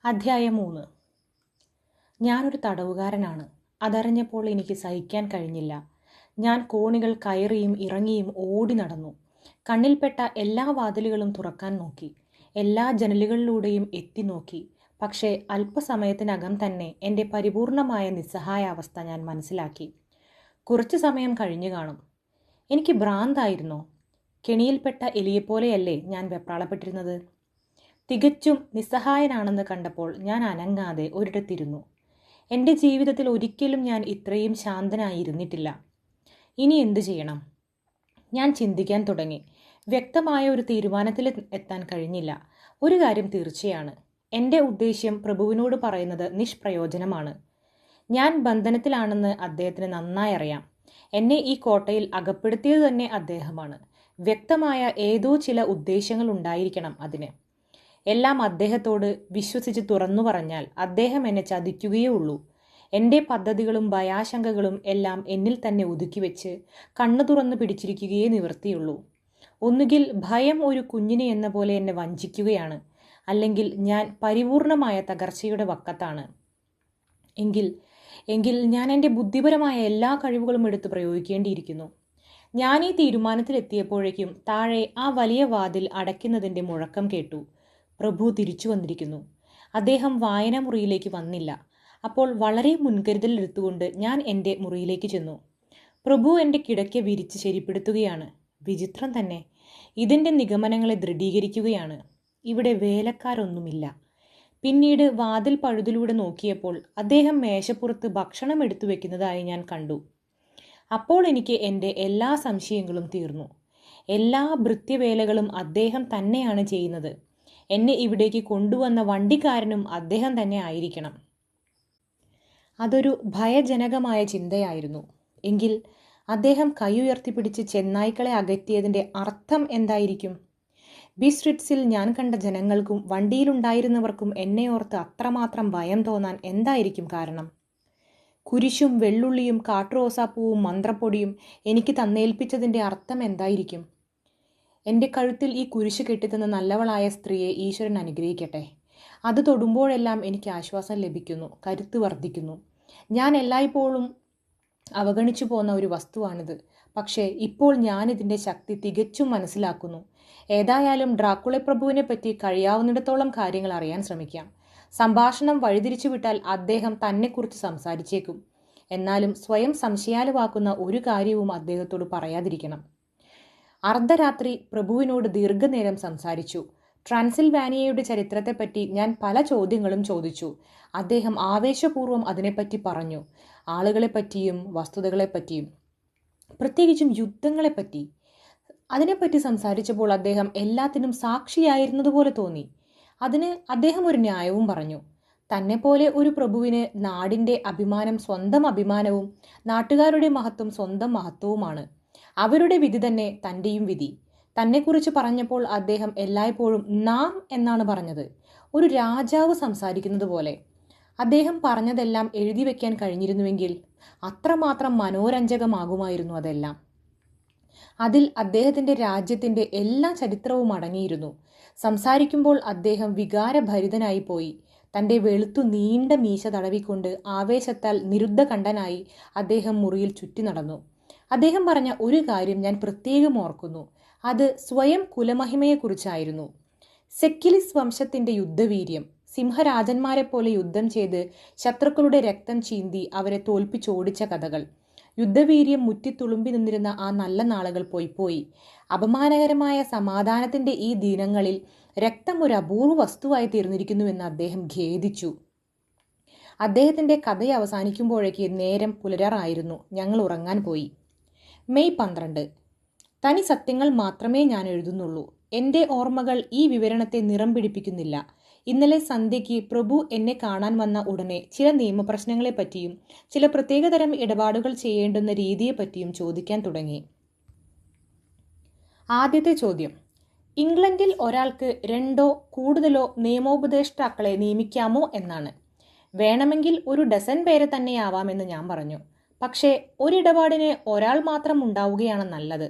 അധ്യായം 3. ഞാനൊരു തടവുകാരനാണ്. അതറിഞ്ഞപ്പോൾ എനിക്ക് സഹിക്കാൻ കഴിഞ്ഞില്ല. ഞാൻ കോണികൾ കയറിയും ഇറങ്ങിയും ഓടി നടന്നു. കണ്ണിൽപ്പെട്ട എല്ലാ വാതിലുകളും തുറക്കാൻ നോക്കി. എല്ലാ ജനലുകളിലൂടെയും എത്തി നോക്കി. പക്ഷേ അല്പസമയത്തിനകം തന്നെ എൻ്റെ പരിപൂർണമായ നിസ്സഹായാവസ്ഥ ഞാൻ മനസ്സിലാക്കി. കുറച്ചു സമയം കഴിഞ്ഞു കാണും. എനിക്ക് ഭ്രാന്തായിരുന്നോ? കെണിയിൽപ്പെട്ട എലിയെപ്പോലെയല്ലേ ഞാൻ വെപ്രാളപ്പെട്ടിരുന്നത്? തികച്ചും നിസ്സഹായനാണെന്ന് കണ്ടപ്പോൾ ഞാൻ അനങ്ങാതെ ഒരിടത്തിരുന്നു. എൻ്റെ ജീവിതത്തിൽ ഒരിക്കലും ഞാൻ ഇത്രയും ശാന്തനായിരുന്നിട്ടില്ല. ഇനി എന്തു ചെയ്യണം? ഞാൻ ചിന്തിക്കാൻ തുടങ്ങി. വ്യക്തമായ ഒരു തീരുമാനത്തിൽ എത്താൻ കഴിഞ്ഞില്ല. ഒരു കാര്യം തീർച്ചയാണ്, എൻ്റെ ഉദ്ദേശ്യം പ്രഭുവിനോട് പറയുന്നത് നിഷ്പ്രയോജനമാണ്. ഞാൻ ബന്ധനത്തിലാണെന്ന് അദ്ദേഹത്തിന് നന്നായി അറിയാം. എന്നെ ഈ കോട്ടയിൽ അകപ്പെടുത്തിയത് തന്നെ അദ്ദേഹമാണ്. വ്യക്തമായ ഏതോ ചില ഉദ്ദേശങ്ങൾ ഉണ്ടായിരിക്കണം അതിന്. എല്ലാം അദ്ദേഹത്തോട് വിശ്വസിച്ച് തുറന്നു പറഞ്ഞാൽ അദ്ദേഹം എന്നെ ചതിക്കുകയേ ഉള്ളൂ. എൻ്റെ പദ്ധതികളും ഭയാശങ്കകളും എല്ലാം എന്നിൽ തന്നെ ഒതുക്കിവെച്ച് കണ്ണു തുറന്നു പിടിച്ചിരിക്കുകയേ നിവൃത്തിയുള്ളൂ. ഒന്നുകിൽ ഭയം ഒരു കുഞ്ഞിനെ എന്ന പോലെ എന്നെ വഞ്ചിക്കുകയാണ്, അല്ലെങ്കിൽ ഞാൻ പരിപൂർണമായ തകർച്ചയുടെ വക്കത്താണ്. എങ്കിൽ ഞാൻ എൻ്റെ ബുദ്ധിപരമായ എല്ലാ കഴിവുകളും എടുത്ത് പ്രയോഗിക്കേണ്ടിയിരിക്കുന്നു. ഞാൻ ഈ തീരുമാനത്തിലെത്തിയപ്പോഴേക്കും താഴെ ആ വലിയ വാതിൽ അടയ്ക്കുന്നതിൻ്റെ മുഴക്കം കേട്ടു. പ്രഭു തിരിച്ചു വന്നിരിക്കുന്നു. അദ്ദേഹം വായനാ മുറിയിലേക്ക് വന്നില്ല. അപ്പോൾ വളരെ മുൻകരുതലെടുത്തുകൊണ്ട് ഞാൻ എൻ്റെ മുറിയിലേക്ക് ചെന്നു. പ്രഭു എൻ്റെ കിടക്ക വിരിച്ച് ശരിപ്പെടുത്തുകയാണ്. വിചിത്രം തന്നെ, ഇതിൻ്റെ നിഗമനങ്ങളെ ദൃഢീകരിക്കുകയാണ്. ഇവിടെ വേലക്കാരൊന്നുമില്ല. പിന്നീട് വാതിൽ പഴുതിലൂടെ നോക്കിയപ്പോൾ അദ്ദേഹം മേശപ്പുറത്ത് ഭക്ഷണം എടുത്തു വെക്കുന്നതായി ഞാൻ കണ്ടു. അപ്പോൾ എനിക്ക് എൻ്റെ എല്ലാ സംശയങ്ങളും തീർന്നു. എല്ലാ ഭൃത്യവേലകളും അദ്ദേഹം തന്നെയാണ് ചെയ്യുന്നത്. എന്നെ ഇവിടേക്ക് കൊണ്ടുവന്ന വണ്ടിക്കാരനും അദ്ദേഹം തന്നെ ആയിരിക്കണം. അതൊരു ഭയജനകമായ ചിന്തയായിരുന്നു. എങ്കിൽ അദ്ദേഹം കൈ ഉയർത്തിപ്പിടിച്ച് ചെന്നായ്ക്കളെ അകറ്റിയതിൻ്റെ അർത്ഥം എന്തായിരിക്കും? ബിസ്ട്രിറ്റ്സിൽ ഞാൻ കണ്ട ജനങ്ങൾക്കും വണ്ടിയിലുണ്ടായിരുന്നവർക്കും എന്നെ ഓർത്ത് അത്രമാത്രം ഭയം തോന്നാൻ എന്തായിരിക്കും കാരണം? കുരിശും വെള്ളുള്ളിയും കാട്ടുറോസാപ്പൂവും മന്ത്രപ്പൊടിയും എനിക്ക് തന്നേൽപ്പിച്ചതിൻ്റെ അർത്ഥം എന്തായിരിക്കും? എൻ്റെ കഴുത്തിൽ ഈ കുരിശ് കെട്ടിത്തന്ന നല്ലവളായ സ്ത്രീയെ ഈശ്വരൻ അനുഗ്രഹിക്കട്ടെ. അത് തൊടുമ്പോഴെല്ലാം എനിക്ക് ആശ്വാസം ലഭിക്കുന്നു, കരുത്ത് വർദ്ധിക്കുന്നു. ഞാൻ എല്ലായ്പ്പോഴും അവഗണിച്ചു പോന്ന ഒരു വസ്തുവാണിത്. പക്ഷേ ഇപ്പോൾ ഞാനിതിൻ്റെ ശക്തി തികച്ചും മനസ്സിലാക്കുന്നു. ഏതായാലും ഡ്രാക്കുള പ്രഭുവിനെ പറ്റി കഴിയാവുന്നിടത്തോളം കാര്യങ്ങൾ അറിയാൻ ശ്രമിക്കാം. സംഭാഷണം വഴിതിരിച്ചു വിട്ടാൽ അദ്ദേഹം തന്നെക്കുറിച്ച് സംസാരിച്ചേക്കും. എന്നാലും സ്വയം സംശയാലുവാക്കുന്ന ഒരു കാര്യവും അദ്ദേഹത്തോട് പറയാതിരിക്കണം. അർദ്ധരാത്രി പ്രഭുവിനോട് ദീർഘനേരം സംസാരിച്ചു. ട്രാൻസിൽവാനിയയുടെ ചരിത്രത്തെപ്പറ്റി ഞാൻ പല ചോദ്യങ്ങളും ചോദിച്ചു. അദ്ദേഹം ആവേശപൂർവ്വം അതിനെപ്പറ്റി പറഞ്ഞു. ആളുകളെപ്പറ്റിയും വസ്തുതകളെപ്പറ്റിയും, പ്രത്യേകിച്ചും യുദ്ധങ്ങളെപ്പറ്റി. അതിനെപ്പറ്റി സംസാരിച്ചപ്പോൾ അദ്ദേഹം എല്ലാത്തിനും സാക്ഷിയായിരുന്നതുപോലെ തോന്നി. അതിന് അദ്ദേഹം ഒരു ന്യായവും പറഞ്ഞു. തന്നെപ്പോലെ ഒരു പ്രഭുവിന് നാടിൻ്റെ അഭിമാനം സ്വന്തം അഭിമാനവും നാട്ടുകാരുടെ മഹത്വം സ്വന്തം മഹത്വവുമാണ്. അവരുടെ വിധി തന്നെ തൻ്റെയും വിധി. തന്നെക്കുറിച്ച് പറഞ്ഞപ്പോൾ അദ്ദേഹം എല്ലായ്പ്പോഴും നാം എന്നാണ് പറഞ്ഞത്, ഒരു രാജാവ് സംസാരിക്കുന്നത് പോലെ. അദ്ദേഹം പറഞ്ഞതെല്ലാം എഴുതി വയ്ക്കാൻ കഴിഞ്ഞിരുന്നുവെങ്കിൽ അത്രമാത്രം മനോരഞ്ജകമാകുമായിരുന്നു അതെല്ലാം. അതിൽ അദ്ദേഹത്തിൻ്റെ രാജ്യത്തിൻ്റെ എല്ലാ ചരിത്രവും അടങ്ങിയിരുന്നു. സംസാരിക്കുമ്പോൾ അദ്ദേഹം വികാരഭരിതനായി പോയി. തൻ്റെ വെളുത്തു നീണ്ട മീശ തടവിക്കൊണ്ട് ആവേശത്താൽ നിരുദ്ധകണ്ഠനായി അദ്ദേഹം മുറിയിൽ ചുറ്റി നടന്നു. അദ്ദേഹം പറഞ്ഞ ഒരു കാര്യം ഞാൻ പ്രത്യേകം ഓർക്കുന്നു. അത് സ്വയം കുലമഹിമയെക്കുറിച്ചായിരുന്നു. സെക്കിലിസ് വംശത്തിൻ്റെ യുദ്ധവീര്യം, സിംഹരാജന്മാരെ പോലെ യുദ്ധം ചെയ്ത് ശത്രുക്കളുടെ രക്തം ചീന്തി അവരെ തോൽപ്പിച്ചോടിച്ച കഥകൾ. യുദ്ധവീര്യം മുറ്റിത്തുളുമ്പി നിന്നിരുന്ന ആ നല്ല നാളുകൾ പോയി. അപമാനകരമായ സമാധാനത്തിൻ്റെ ഈ ദിനങ്ങളിൽ രക്തം ഒരു അപൂർവ വസ്തുവായി തീർന്നിരിക്കുന്നുവെന്ന് അദ്ദേഹം ഖേദിച്ചു. അദ്ദേഹത്തിൻ്റെ കഥ അവസാനിക്കുമ്പോഴേക്ക് നേരം പുലരാറായിരുന്നു. ഞങ്ങൾ ഉറങ്ങാൻ പോയി. മെയ് 12. തനി സത്യങ്ങൾ മാത്രമേ ഞാൻ എഴുതുന്നുള്ളൂ. എൻ്റെ ഓർമ്മകൾ ഈ വിവരണത്തെ നിറം പിടിപ്പിക്കുന്നില്ല. ഇന്നലെ സന്ധ്യയ്ക്ക് പ്രഭു എന്നെ കാണാൻ വന്ന ഉടനെ ചില നിയമപ്രശ്നങ്ങളെപ്പറ്റിയും ചില പ്രത്യേകതരം ഇടപാടുകൾ ചെയ്യേണ്ടുന്ന രീതിയെപ്പറ്റിയും ചോദിക്കാൻ തുടങ്ങി. ആദ്യത്തെ ചോദ്യം: ഇംഗ്ലണ്ടിൽ ഒരാൾക്ക് 2 കൂടുതലോ നിയമോപദേഷ്ടാക്കളെ നിയമിക്കാമോ എന്നാണ്. വേണമെങ്കിൽ ഒരു ഡസൻ പേരെ തന്നെയാവാമെന്ന് ഞാൻ പറഞ്ഞു. പക്ഷേ ഒരിടപാടിന് ഒരാൾ മാത്രം ഉണ്ടാവുകയാണ് നല്ലത്.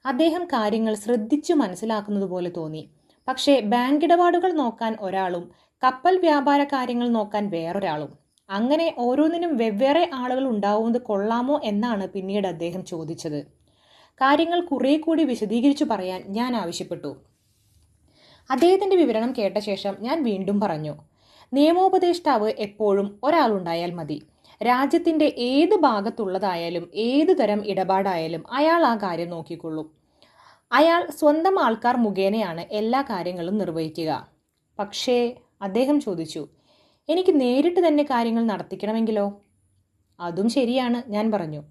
അദ്ദേഹം കാര്യങ്ങൾ ശ്രദ്ധിച്ചു മനസ്സിലാക്കുന്നത് പോലെ തോന്നി. പക്ഷേ ബാങ്ക് ഇടപാടുകൾ നോക്കാൻ ഒരാളും കപ്പൽ വ്യാപാര കാര്യങ്ങൾ നോക്കാൻ വേറൊരാളും, അങ്ങനെ ഓരോന്നിനും വെവ്വേറെ ആളുകൾ ഉണ്ടാവുന്നത് കൊള്ളാമോ എന്നാണ് പിന്നീട് അദ്ദേഹം ചോദിച്ചത്. കാര്യങ്ങൾ കുറെ കൂടി വിശദീകരിച്ചു പറയാൻ ഞാൻ ആവശ്യപ്പെട്ടു. അദ്ദേഹത്തിന്റെ വിവരണം കേട്ട ശേഷം ഞാൻ വീണ്ടും പറഞ്ഞു, നിയമോപദേഷ്ടാവ് എപ്പോഴും ഒരാളുണ്ടായാൽ മതി. രാജ്യത്തിന്റെ ഏത് ഭാഗത്തുള്ളതായാലും ഏത് തരം ഇടപാടായാലും അയാൾ ആ കാര്യം നോക്കിക്കൊള്ളും. അയാൾ സ്വന്തം ആൾക്കാർ മുഖേനയാണ് എല്ലാ കാര്യങ്ങളും നിർവഹിക്കുക. പക്ഷേ അദ്ദേഹം ചോദിച്ചു, എനിക്ക് നേരിട്ട് തന്നെ കാര്യങ്ങൾ നടത്തിക്കണമെങ്കിലോ? അതും ശരിയാണ്, ഞാൻ പറഞ്ഞു.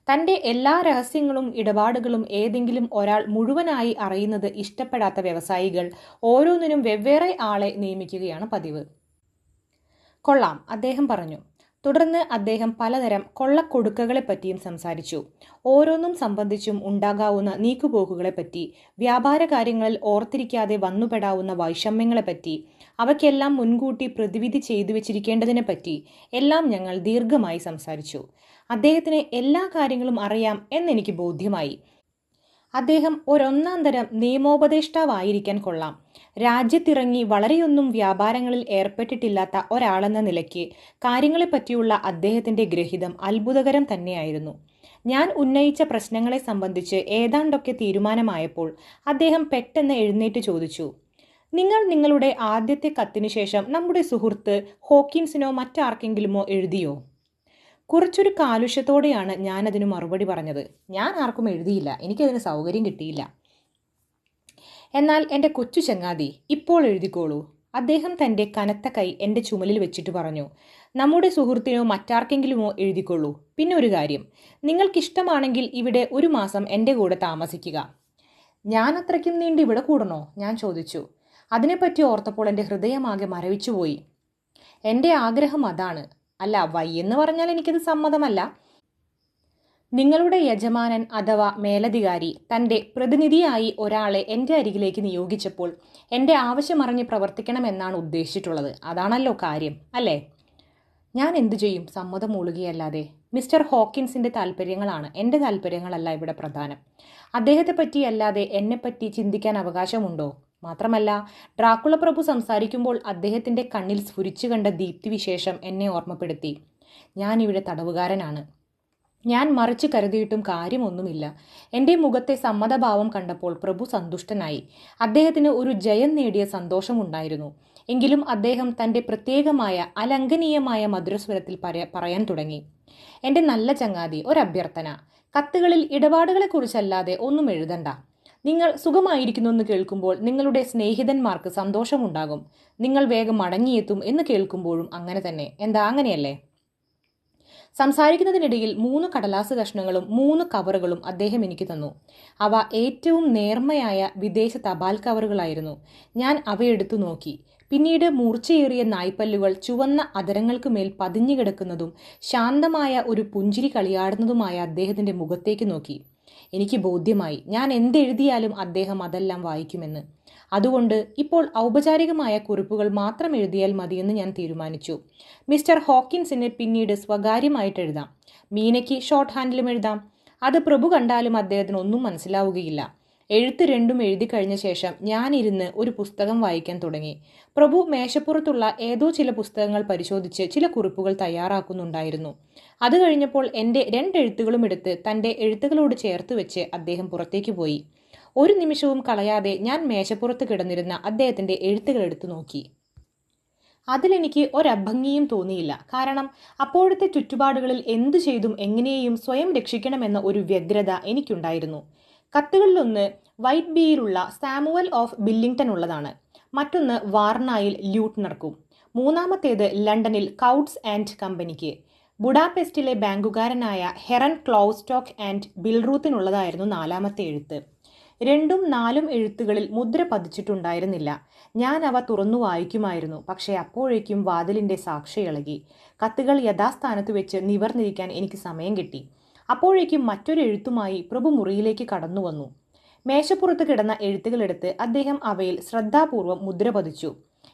തൻ്റെ എല്ലാ രഹസ്യങ്ങളും ഇടപാടുകളും ഏതെങ്കിലും ഒരാൾ മുഴുവനായി അറിയുന്നത് ഇഷ്ടപ്പെടാത്ത വ്യവസായികൾ ഓരോന്നിനും വെവ്വേറെ ആളെ നിയമിക്കുകയാണ് പതിവ്. കൊള്ളാം, അദ്ദേഹം പറഞ്ഞു. തുടർന്ന് അദ്ദേഹം പലതരം കൊള്ളക്കൊടുക്കകളെപ്പറ്റിയും സംസാരിച്ചു. ഓരോന്നും സംബന്ധിച്ചും ഉണ്ടാകാവുന്ന നീക്കുപോക്കുകളെപ്പറ്റി, വ്യാപാര കാര്യങ്ങളിൽ ഓർത്തിരിക്കാതെ വന്നുപെടാവുന്ന വൈഷമ്യങ്ങളെപ്പറ്റി, അവയ്ക്കെല്ലാം മുൻകൂട്ടി പ്രതിവിധി ചെയ്തു വെച്ചിരിക്കേണ്ടതിനെപ്പറ്റി എല്ലാം ഞങ്ങൾ ദീർഘമായി സംസാരിച്ചു. അദ്ദേഹത്തിന് എല്ലാ കാര്യങ്ങളും അറിയാം എന്നെനിക്ക് ബോധ്യമായി. അദ്ദേഹം ഒരൊന്നാം തരം നിയമോപദേഷ്ടാവായിരിക്കാൻ കൊള്ളാം. രാജ്യത്തിറങ്ങി വളരെയൊന്നും വ്യാപാരങ്ങളിൽ ഏർപ്പെട്ടിട്ടില്ലാത്ത ഒരാളെന്ന നിലയ്ക്ക് കാര്യങ്ങളെപ്പറ്റിയുള്ള അദ്ദേഹത്തിന്റെ ഗ്രഹിതം അത്ഭുതകരം തന്നെയായിരുന്നു. ഞാൻ ഉന്നയിച്ച പ്രശ്നങ്ങളെ സംബന്ധിച്ച് ഏതാണ്ടൊക്കെ തീരുമാനമായപ്പോൾ അദ്ദേഹം പെട്ടെന്ന് എഴുന്നേറ്റ് ചോദിച്ചു, നിങ്ങൾ നിങ്ങളുടെ ആദ്യത്തെ കത്തിനു ശേഷം നമ്മുടെ സുഹൃത്ത് ഹോക്കിൻസിനോ മറ്റാർക്കെങ്കിലുമോ എഴുതിയോ? കുറച്ചൊരു കാലുഷ്യത്തോടെയാണ് ഞാനതിന് മറുപടി പറഞ്ഞത്. ഞാൻ ആർക്കും എഴുതിയില്ല, എനിക്കതിന് സൗകര്യം കിട്ടിയില്ല. എന്നാൽ എൻ്റെ കൊച്ചു ചങ്ങാതി, ഇപ്പോൾ എഴുതിക്കോളൂ. അദ്ദേഹം തൻ്റെ കനത്ത കൈ എൻ്റെ ചുമലിൽ വെച്ചിട്ട് പറഞ്ഞു, നമ്മുടെ സുഹൃത്തിനോ മറ്റാർക്കെങ്കിലുമോ എഴുതിക്കൊള്ളൂ. പിന്നെ ഒരു കാര്യം, നിങ്ങൾക്കിഷ്ടമാണെങ്കിൽ ഇവിടെ ഒരു മാസം എൻ്റെ കൂടെ താമസിക്കുക. ഞാൻ അത്രയ്ക്കും നീണ്ട് ഇവിടെ കൂടണോ? ഞാൻ ചോദിച്ചു. അതിനെപ്പറ്റി ഓർത്തപ്പോൾ എൻ്റെ ഹൃദയമാകെ മരവിച്ചുപോയി. എൻ്റെ ആഗ്രഹം അതാണ്. അല്ല, വയ്യെന്ന് പറഞ്ഞാൽ എനിക്കത് സമ്മതമല്ല. നിങ്ങളുടെ യജമാനൻ അഥവാ മേലധികാരി തൻ്റെ പ്രതിനിധിയായി ഒരാളെ എൻ്റെ അരികിലേക്ക് നിയോഗിച്ചപ്പോൾ എൻ്റെ ആവശ്യമറിഞ്ഞ് പ്രവർത്തിക്കണമെന്നാണ് ഉദ്ദേശിച്ചിട്ടുള്ളത്. അതാണല്ലോ കാര്യം, അല്ലേ? ഞാൻ എന്തു ചെയ്യും? സമ്മതം മൂളുകയല്ലാതെ. മിസ്റ്റർ ഹോക്കിൻസിൻ്റെ താല്പര്യങ്ങളാണ്, എൻ്റെ താല്പര്യങ്ങളല്ല ഇവിടെ പ്രധാനം. അദ്ദേഹത്തെ പറ്റിയല്ലാതെ എന്നെപ്പറ്റി ചിന്തിക്കാൻ അവകാശമുണ്ടോ? മാത്രമല്ല, ഡ്രാക്കുള പ്രഭു സംസാരിക്കുമ്പോൾ അദ്ദേഹത്തിൻ്റെ കണ്ണിൽ സ്ഫുരിച്ചു കണ്ട ദീപ്തിവിശേഷം എന്നെ ഓർമ്മപ്പെടുത്തി. ഞാനിവിടെ തടവുകാരനാണ്. ഞാൻ മറിച്ച് കരുതിയിട്ടും കാര്യമൊന്നുമില്ല. എൻ്റെ മുഖത്തെ സമ്മതഭാവം കണ്ടപ്പോൾ പ്രഭു സന്തുഷ്ടനായി. അദ്ദേഹത്തിന് ഒരു ജയം നേടിയ സന്തോഷമുണ്ടായിരുന്നു. എങ്കിലും അദ്ദേഹം തൻ്റെ പ്രത്യേകമായ അലംഘനീയമായ മധുരസ്വരത്തിൽ പറയാൻ തുടങ്ങി, എൻ്റെ നല്ല ചങ്ങാതി, ഒരഭ്യർത്ഥന. കത്തുകളിൽ ഇടപാടുകളെക്കുറിച്ചല്ലാതെ ഒന്നും എഴുതണ്ട. നിങ്ങൾ സുഖമായിരിക്കുന്നു എന്ന് കേൾക്കുമ്പോൾ നിങ്ങളുടെ സ്നേഹിതന്മാർക്ക് സന്തോഷമുണ്ടാകും. നിങ്ങൾ വേഗം മടങ്ങിയെത്തും എന്ന് കേൾക്കുമ്പോഴും അങ്ങനെ തന്നെ. എന്താ, അങ്ങനെയല്ലേ? സംസാരിക്കുന്നതിനിടയിൽ 3 കടലാസ് കഷ്ണങ്ങളും 3 കവറുകളും അദ്ദേഹം എനിക്ക് തന്നു. അവ ഏറ്റവും നേർമയായ വിദേശ തപാൽ കവറുകളായിരുന്നു. ഞാൻ അവയെടുത്തു നോക്കി. പിന്നീട് മൂർച്ചയേറിയ നായ്പ്പല്ലുകൾ ചുവന്ന അധരങ്ങൾക്ക് മേൽ പതിഞ്ഞു കിടക്കുന്നതും ശാന്തമായ ഒരു പുഞ്ചിരി കളിയാടുന്നതുമായ അദ്ദേഹത്തിന്റെ മുഖത്തേക്ക് നോക്കി. എനിക്ക് ബോധ്യമായി, ഞാൻ എന്തെഴുതിയാലും അദ്ദേഹം അതെല്ലാം വായിക്കുമെന്ന്. അതുകൊണ്ട് ഇപ്പോൾ ഔപചാരികമായ കുറിപ്പുകൾ മാത്രം എഴുതിയാൽ മതിയെന്ന് ഞാൻ തീരുമാനിച്ചു. മിസ്റ്റർ ഹോക്കിൻസിന് പിന്നീട് സ്വകാര്യമായിട്ട് എഴുതാം. മീനയ്ക്ക് ഷോർട്ട് ഹാൻഡിലും എഴുതാം. അത് പ്രഭു കണ്ടാലും അദ്ദേഹത്തിന് ഒന്നും മനസ്സിലാവുകയില്ല. എഴുത്ത് രണ്ടും എഴുതി കഴിഞ്ഞ ശേഷം ഞാനിരുന്ന് ഒരു പുസ്തകം വായിക്കാൻ തുടങ്ങി. പ്രഭു മേശപ്പുറത്തുള്ള ഏതോ ചില പുസ്തകങ്ങൾ പരിശോധിച്ച് ചില കുറിപ്പുകൾ തയ്യാറാക്കുന്നുണ്ടായിരുന്നു. അത് കഴിഞ്ഞപ്പോൾ എൻ്റെ 2 എഴുത്തുകളും എടുത്ത് തൻ്റെ എഴുത്തുകളോട് ചേർത്ത് വെച്ച് അദ്ദേഹം പുറത്തേക്ക് പോയി. ഒരു നിമിഷവും കളയാതെ ഞാൻ മേശപ്പുറത്ത് കിടന്നിരുന്ന അദ്ദേഹത്തിൻ്റെ എഴുത്തുകൾ എടുത്തു നോക്കി. അതിലെനിക്ക് ഒരഭംഗിയും തോന്നിയില്ല. കാരണം അപ്പോഴത്തെ ചുറ്റുപാടുകളിൽ എന്തു ചെയ്തും എങ്ങനെയും സ്വയം രക്ഷിക്കണമെന്ന ഒരു വ്യഗ്രത എനിക്കുണ്ടായിരുന്നു. കത്തുകളിലൊന്ന് വൈറ്റ് ബീയിലുള്ള സാമുവൽ ഓഫ് ബില്ലിംഗ്ടൺ ഉള്ളതാണ്. മറ്റൊന്ന് വാർണായിൽ ല്യൂട്ട്നർക്കും. മൂന്നാമത്തേത് ലണ്ടനിൽ കൗട്ട്സ് ആൻഡ് കമ്പനിക്ക്. ബുഡാപെസ്റ്റിലെ ബാങ്കുകാരനായ ഹെറൻ ക്ലൗസ്റ്റോക്ക് ആൻഡ് ബിൽറൂത്തിനുള്ളതായിരുന്നു 4ാമത്തെ എഴുത്ത്. 2ഉം 4ഉം എഴുത്തുകളിൽ മുദ്ര പതിച്ചിട്ടുണ്ടായിരുന്നില്ല. ഞാൻ അവ തുറന്നു വായിക്കുമായിരുന്നു. പക്ഷേ അപ്പോഴേക്കും വാതിലിൻ്റെ സാക്ഷി ഇളകി. കത്തുകൾ യഥാസ്ഥാനത്ത് വെച്ച് നിവർന്നിരിക്കാൻ എനിക്ക് സമയം കിട്ടി. അപ്പോഴേക്കും മറ്റൊരു എഴുത്തുമായി പ്രഭു മുറിയിലേക്ക് കടന്നു വന്നു. മേശപ്പുറത്ത് കിടന്ന എഴുത്തുകളെടുത്ത് അദ്ദേഹം അവയിൽ ശ്രദ്ധാപൂർവം മുദ്ര പതിച്ചു.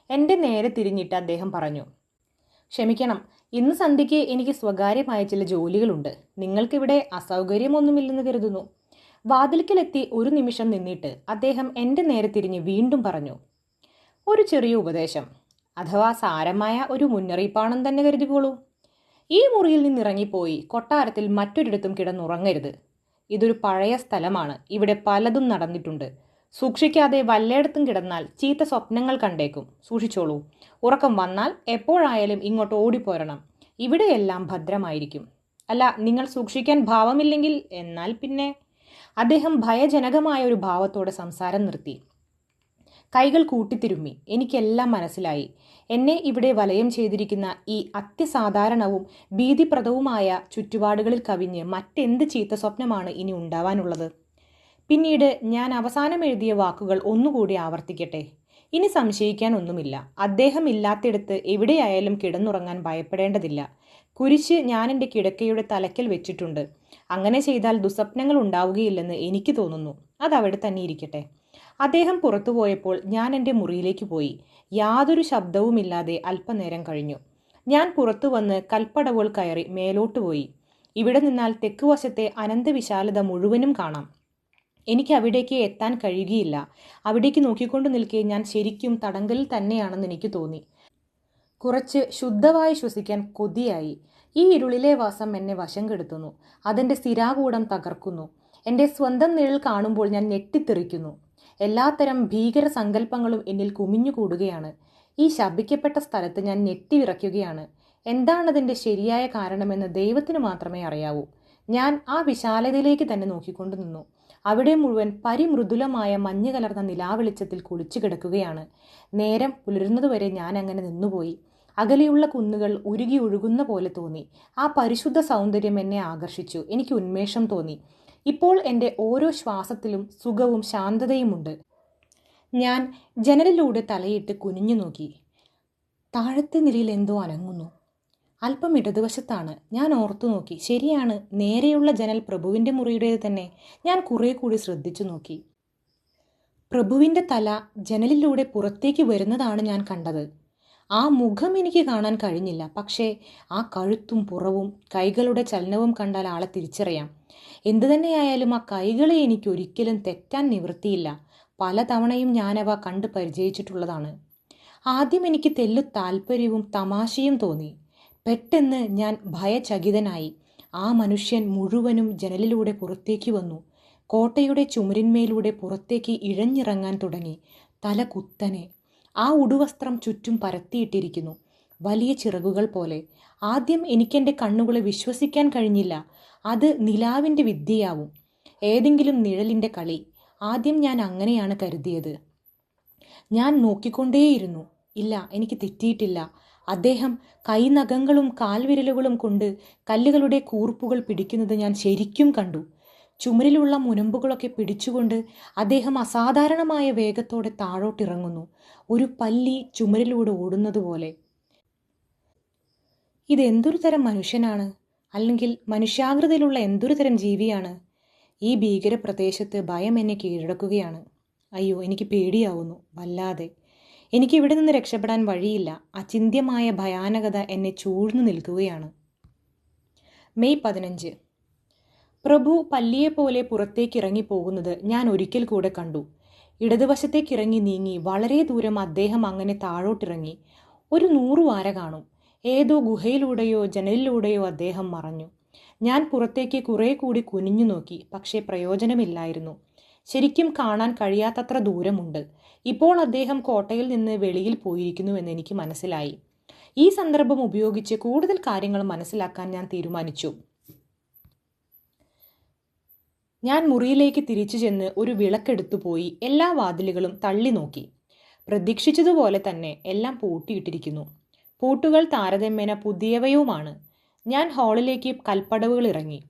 എൻ്റെ നേരെ തിരിഞ്ഞിട്ട് അദ്ദേഹം പറഞ്ഞു, ക്ഷമിക്കണം, ഇന്ന് സന്ധ്യയ്ക്ക് എനിക്ക് സ്വകാര്യമായ ചില ജോലികളുണ്ട്. നിങ്ങൾക്കിവിടെ അസൗകര്യമൊന്നുമില്ലെന്ന് കരുതുന്നു. വാതിൽക്കലെത്തി ഒരു നിമിഷം നിന്നിട്ട് അദ്ദേഹം എൻ്റെ നേരെ തിരിഞ്ഞ് വീണ്ടും പറഞ്ഞു, ഒരു ചെറിയ ഉപദേശം, അഥവാ സാരമായ ഒരു മുന്നറിയിപ്പാണെന്ന് തന്നെ കരുതിക്കോളൂ. ഈ മുറിയിൽ നിന്നിറങ്ങിപ്പോയി കൊട്ടാരത്തിൽ മറ്റൊരിടത്തും കിടന്നുറങ്ങരുത്. ഇതൊരു പഴയ സ്ഥലമാണ്. ഇവിടെ പലതും നടന്നിട്ടുണ്ട്. സൂക്ഷിക്കാതെ വല്ലയിടത്തും കിടന്നാൽ ചീത്ത സ്വപ്നങ്ങൾ കണ്ടേക്കും. സൂക്ഷിച്ചോളൂ. ഉറക്കം വന്നാൽ എപ്പോഴായാലും ഇങ്ങോട്ട് ഓടിപ്പോരണം. ഇവിടെയെല്ലാം ഭദ്രമായിരിക്കും. അല്ല, നിങ്ങൾ സൂക്ഷിക്കാൻ ഭാവമില്ലെങ്കിൽ എന്നാൽ പിന്നെ. അദ്ദേഹം ഭയജനകമായ ഒരു ഭാവത്തോടെ സംസാരം നിർത്തി. കൈകൾ കൂട്ടിത്തിരുമ്മി. എനിക്കെല്ലാം മനസ്സിലായി. എന്നെ ഇവിടെ വലയം ചെയ്തിരിക്കുന്ന ഈ അത്യസാധാരണവും ഭീതിപ്രദവുമായ ചുറ്റുപാടുകളിൽ കവിഞ്ഞ് മറ്റെന്ത് ചീത്ത സ്വപ്നമാണ് ഇനി ഉണ്ടാവാനുള്ളത്? പിന്നീട് ഞാൻ അവസാനം എഴുതിയ വാക്കുകൾ ഒന്നുകൂടി ആവർത്തിക്കട്ടെ. ഇനി സംശയിക്കാൻ ഒന്നുമില്ല. അദ്ദേഹം ഇല്ലാത്തിടത്ത് എവിടെയായാലും കിടന്നുറങ്ങാൻ ഭയപ്പെടേണ്ടതില്ല. കുരിശ് ഞാൻ എൻ്റെ കിടക്കയുടെ തലയ്ക്കൽ വെച്ചിട്ടുണ്ട്. അങ്ങനെ ചെയ്താൽ ദുസ്വപ്നങ്ങൾ ഉണ്ടാവുകയില്ലെന്ന് എനിക്ക് തോന്നുന്നു. അതവിടെ തന്നെ ഇരിക്കട്ടെ. അദ്ദേഹം പുറത്തുപോയപ്പോൾ ഞാൻ എൻ്റെ മുറിയിലേക്ക് പോയി. യാതൊരു ശബ്ദവുമില്ലാതെ അല്പനേരം കഴിഞ്ഞു. ഞാൻ പുറത്തു വന്ന് കൽപ്പടവുകൾ കയറി മേലോട്ട് പോയി. ഇവിടെ നിന്നാൽ തെക്കുവശത്തെ അനന്തവിശാലത മുഴുവനും കാണാം. എനിക്ക് അവിടേക്ക് എത്താൻ കഴിയുകയില്ല. അവിടേക്ക് നോക്കിക്കൊണ്ട് നിൽക്കെ ഞാൻ ശരിക്കും തടങ്കലിൽ തന്നെയാണെന്ന് എനിക്ക് തോന്നി. കുറച്ച് ശുദ്ധമായി ശ്വസിക്കാൻ കൊതിയായി. ഈ ഇരുളിലെ വാസം എന്നെ വശം കെടുത്തുന്നു. അതെൻ്റെ സ്ഥിരാകൂടം തകർക്കുന്നു. എൻ്റെ സ്വന്തം നിഴൽ കാണുമ്പോൾ ഞാൻ ഞെട്ടിത്തെറിക്കുന്നു. എല്ലാത്തരം ഭീകര സങ്കല്പങ്ങളും എന്നിൽ കുമിഞ്ഞുകൂടുകയാണ്. ഈ ശപിക്കപ്പെട്ട സ്ഥലത്ത് ഞാൻ ഞെട്ടിവിറയ്ക്കുകയാണ്. എന്താണതിൻ്റെ ശരിയായ കാരണമെന്ന് ദൈവത്തിന് മാത്രമേ അറിയാവൂ. ഞാൻ ആ വിശാലതയിലേക്ക് തന്നെ നോക്കിക്കൊണ്ടു നിന്നു. അവിടെ മുഴുവൻ പരിമൃദുലമായ മഞ്ഞ് കലർന്ന നിലാവെളിച്ചത്തിൽ കുളിച്ചു കിടക്കുകയാണ്. നേരം പുലരുന്നതുവരെ ഞാൻ അങ്ങനെ നിന്നുപോയി. അകലെയുള്ള കുന്നുകൾ ഉരുകി ഒഴുകുന്ന പോലെ തോന്നി. ആ പരിശുദ്ധ സൗന്ദര്യം എന്നെ ആകർഷിച്ചു. എനിക്ക് ഉന്മേഷം തോന്നി. ഇപ്പോൾ എൻ്റെ ഓരോ ശ്വാസത്തിലും സുഖവും ശാന്തതയുമുണ്ട്. ഞാൻ ജനലിലൂടെ തലയിട്ട് കുനിഞ്ഞു നോക്കി. താഴത്തെ നിലയിൽ എന്തോ അനങ്ങുന്നു. അല്പം ഇടതുവശത്താണ്. ഞാൻ ഓർത്തു നോക്കി. ശരിയാണ്, നേരെയുള്ള ജനൽ പ്രഭുവിൻ്റെ മുറിയുടേത് തന്നെ. ഞാൻ കുറെ കൂടി ശ്രദ്ധിച്ചു നോക്കി. പ്രഭുവിൻ്റെ തല ജനലിലൂടെ പുറത്തേക്ക് വരുന്നതാണ് ഞാൻ കണ്ടത്. ആ മുഖം എനിക്ക് കാണാൻ കഴിഞ്ഞില്ല. പക്ഷേ ആ കഴുത്തും പുറവും കൈകളുടെ ചലനവും കണ്ടാൽ ആളെ തിരിച്ചറിയാം. എന്തു തന്നെയായാലും ആ കൈകളെ എനിക്ക് ഒരിക്കലും തെറ്റാൻ നിവൃത്തിയില്ല. പലതവണയും ഞാനവ കണ്ട് പരിചയിച്ചിട്ടുള്ളതാണ്. ആദ്യം എനിക്ക് തെല്ലു താല്പര്യവും തമാശയും തോന്നി. പെട്ടെന്ന് ഞാൻ ഭയചകിതനായി. ആ മനുഷ്യൻ മുഴുവനും ജനലിലൂടെ പുറത്തേക്ക് വന്നു. കോട്ടയുടെ ചുമരിന്മേലൂടെ പുറത്തേക്ക് ഇഴഞ്ഞിറങ്ങാൻ തുടങ്ങി. തല കുത്തനെ. ആ ഉടുവസ്ത്രം ചുറ്റും പരത്തിയിട്ടിരിക്കുന്നു, വലിയ ചിറകുകൾ പോലെ. ആദ്യം എനിക്കെൻ്റെ കണ്ണുകളെ വിശ്വസിക്കാൻ കഴിഞ്ഞില്ല. അത് നിലാവിൻ്റെ വിദ്യയാവും, ഏതെങ്കിലും നിഴലിൻ്റെ കളി. ആദ്യം ഞാൻ അങ്ങനെയാണ് കരുതിയത്. ഞാൻ നോക്കിക്കൊണ്ടേയിരുന്നു. ഇല്ല, എനിക്ക് തെറ്റിയിട്ടില്ല. അദ്ദേഹം കൈനഖങ്ങളും കാൽവിരലുകളും കൊണ്ട് കല്ലുകളുടെ കൂർപ്പുകൾ പിടിക്കുന്നത് ഞാൻ ശരിക്കും കണ്ടു. ചുമരിലുള്ള മുനമ്പുകളൊക്കെ പിടിച്ചുകൊണ്ട് അദ്ദേഹം അസാധാരണമായ വേഗത്തോടെ താഴോട്ടിറങ്ങുന്നു, ഒരു പല്ലി ചുമരിലൂടെ ഓടുന്നത് പോലെ. ഇതെന്തൊരു തരം മനുഷ്യനാണ്? അല്ലെങ്കിൽ മനുഷ്യാകൃതിയിലുള്ള എന്തൊരു തരം ജീവിയാണ്? ഈ ഭീകര പ്രദേശത്ത് ഭയം എന്നെ കീഴടക്കുകയാണ്. അയ്യോ, എനിക്ക് പേടിയാവുന്നു വല്ലാതെ. എനിക്ക് ഇവിടെ നിന്ന് രക്ഷപ്പെടാൻ വഴിയില്ല. അചിന്ത്യമായ ഭയാനകത എന്നെ ചൂഴ്ന്നു നിൽക്കുകയാണ്. മെയ് 15. പ്രഭു പല്ലിയെപ്പോലെ പുറത്തേക്ക് ഇറങ്ങിപ്പോകുന്നത് ഞാൻ ഒരിക്കൽ കൂടെ കണ്ടു. ഇടതുവശത്തേക്കിറങ്ങി നീങ്ങി വളരെ ദൂരം അദ്ദേഹം അങ്ങനെ താഴോട്ടിറങ്ങി. ഒരു 100 വാര കാണും. ഏതോ ഗുഹയിലൂടെയോ ജനലിലൂടെയോ അദ്ദേഹം മറഞ്ഞു. ഞാൻ പുറത്തേക്ക് കുറെ കൂടി കുനിഞ്ഞു നോക്കി. പക്ഷേ പ്രയോജനമില്ലായിരുന്നു. ശരിക്കും കാണാൻ കഴിയാത്തത്ര ദൂരമുണ്ട്. ഇപ്പോൾ അദ്ദേഹം കോട്ടയിൽ നിന്ന് വെളിയിൽ പോയിരിക്കുന്നുവെന്ന് എനിക്ക് മനസ്സിലായി. ഈ സന്ദർഭം ഉപയോഗിച്ച് കൂടുതൽ കാര്യങ്ങൾ മനസ്സിലാക്കാൻ ഞാൻ തീരുമാനിച്ചു. ഞാൻ മുറിയിലേക്ക് തിരിച്ചു ചെന്ന് ഒരു വിളക്കെടുത്തു പോയി എല്ലാ വാതിലുകളും തള്ളി നോക്കി. പ്രതീക്ഷിച്ചതുപോലെ തന്നെ എല്ലാം പൂട്ടിയിട്ടിരിക്കുന്നു. പൂട്ടുകൾ താരതമ്യേന പുതിയവയുമാണ്. ഞാൻ ഹാളിലേക്ക് കൽപ്പടവുകൾ ഇറങ്ങി.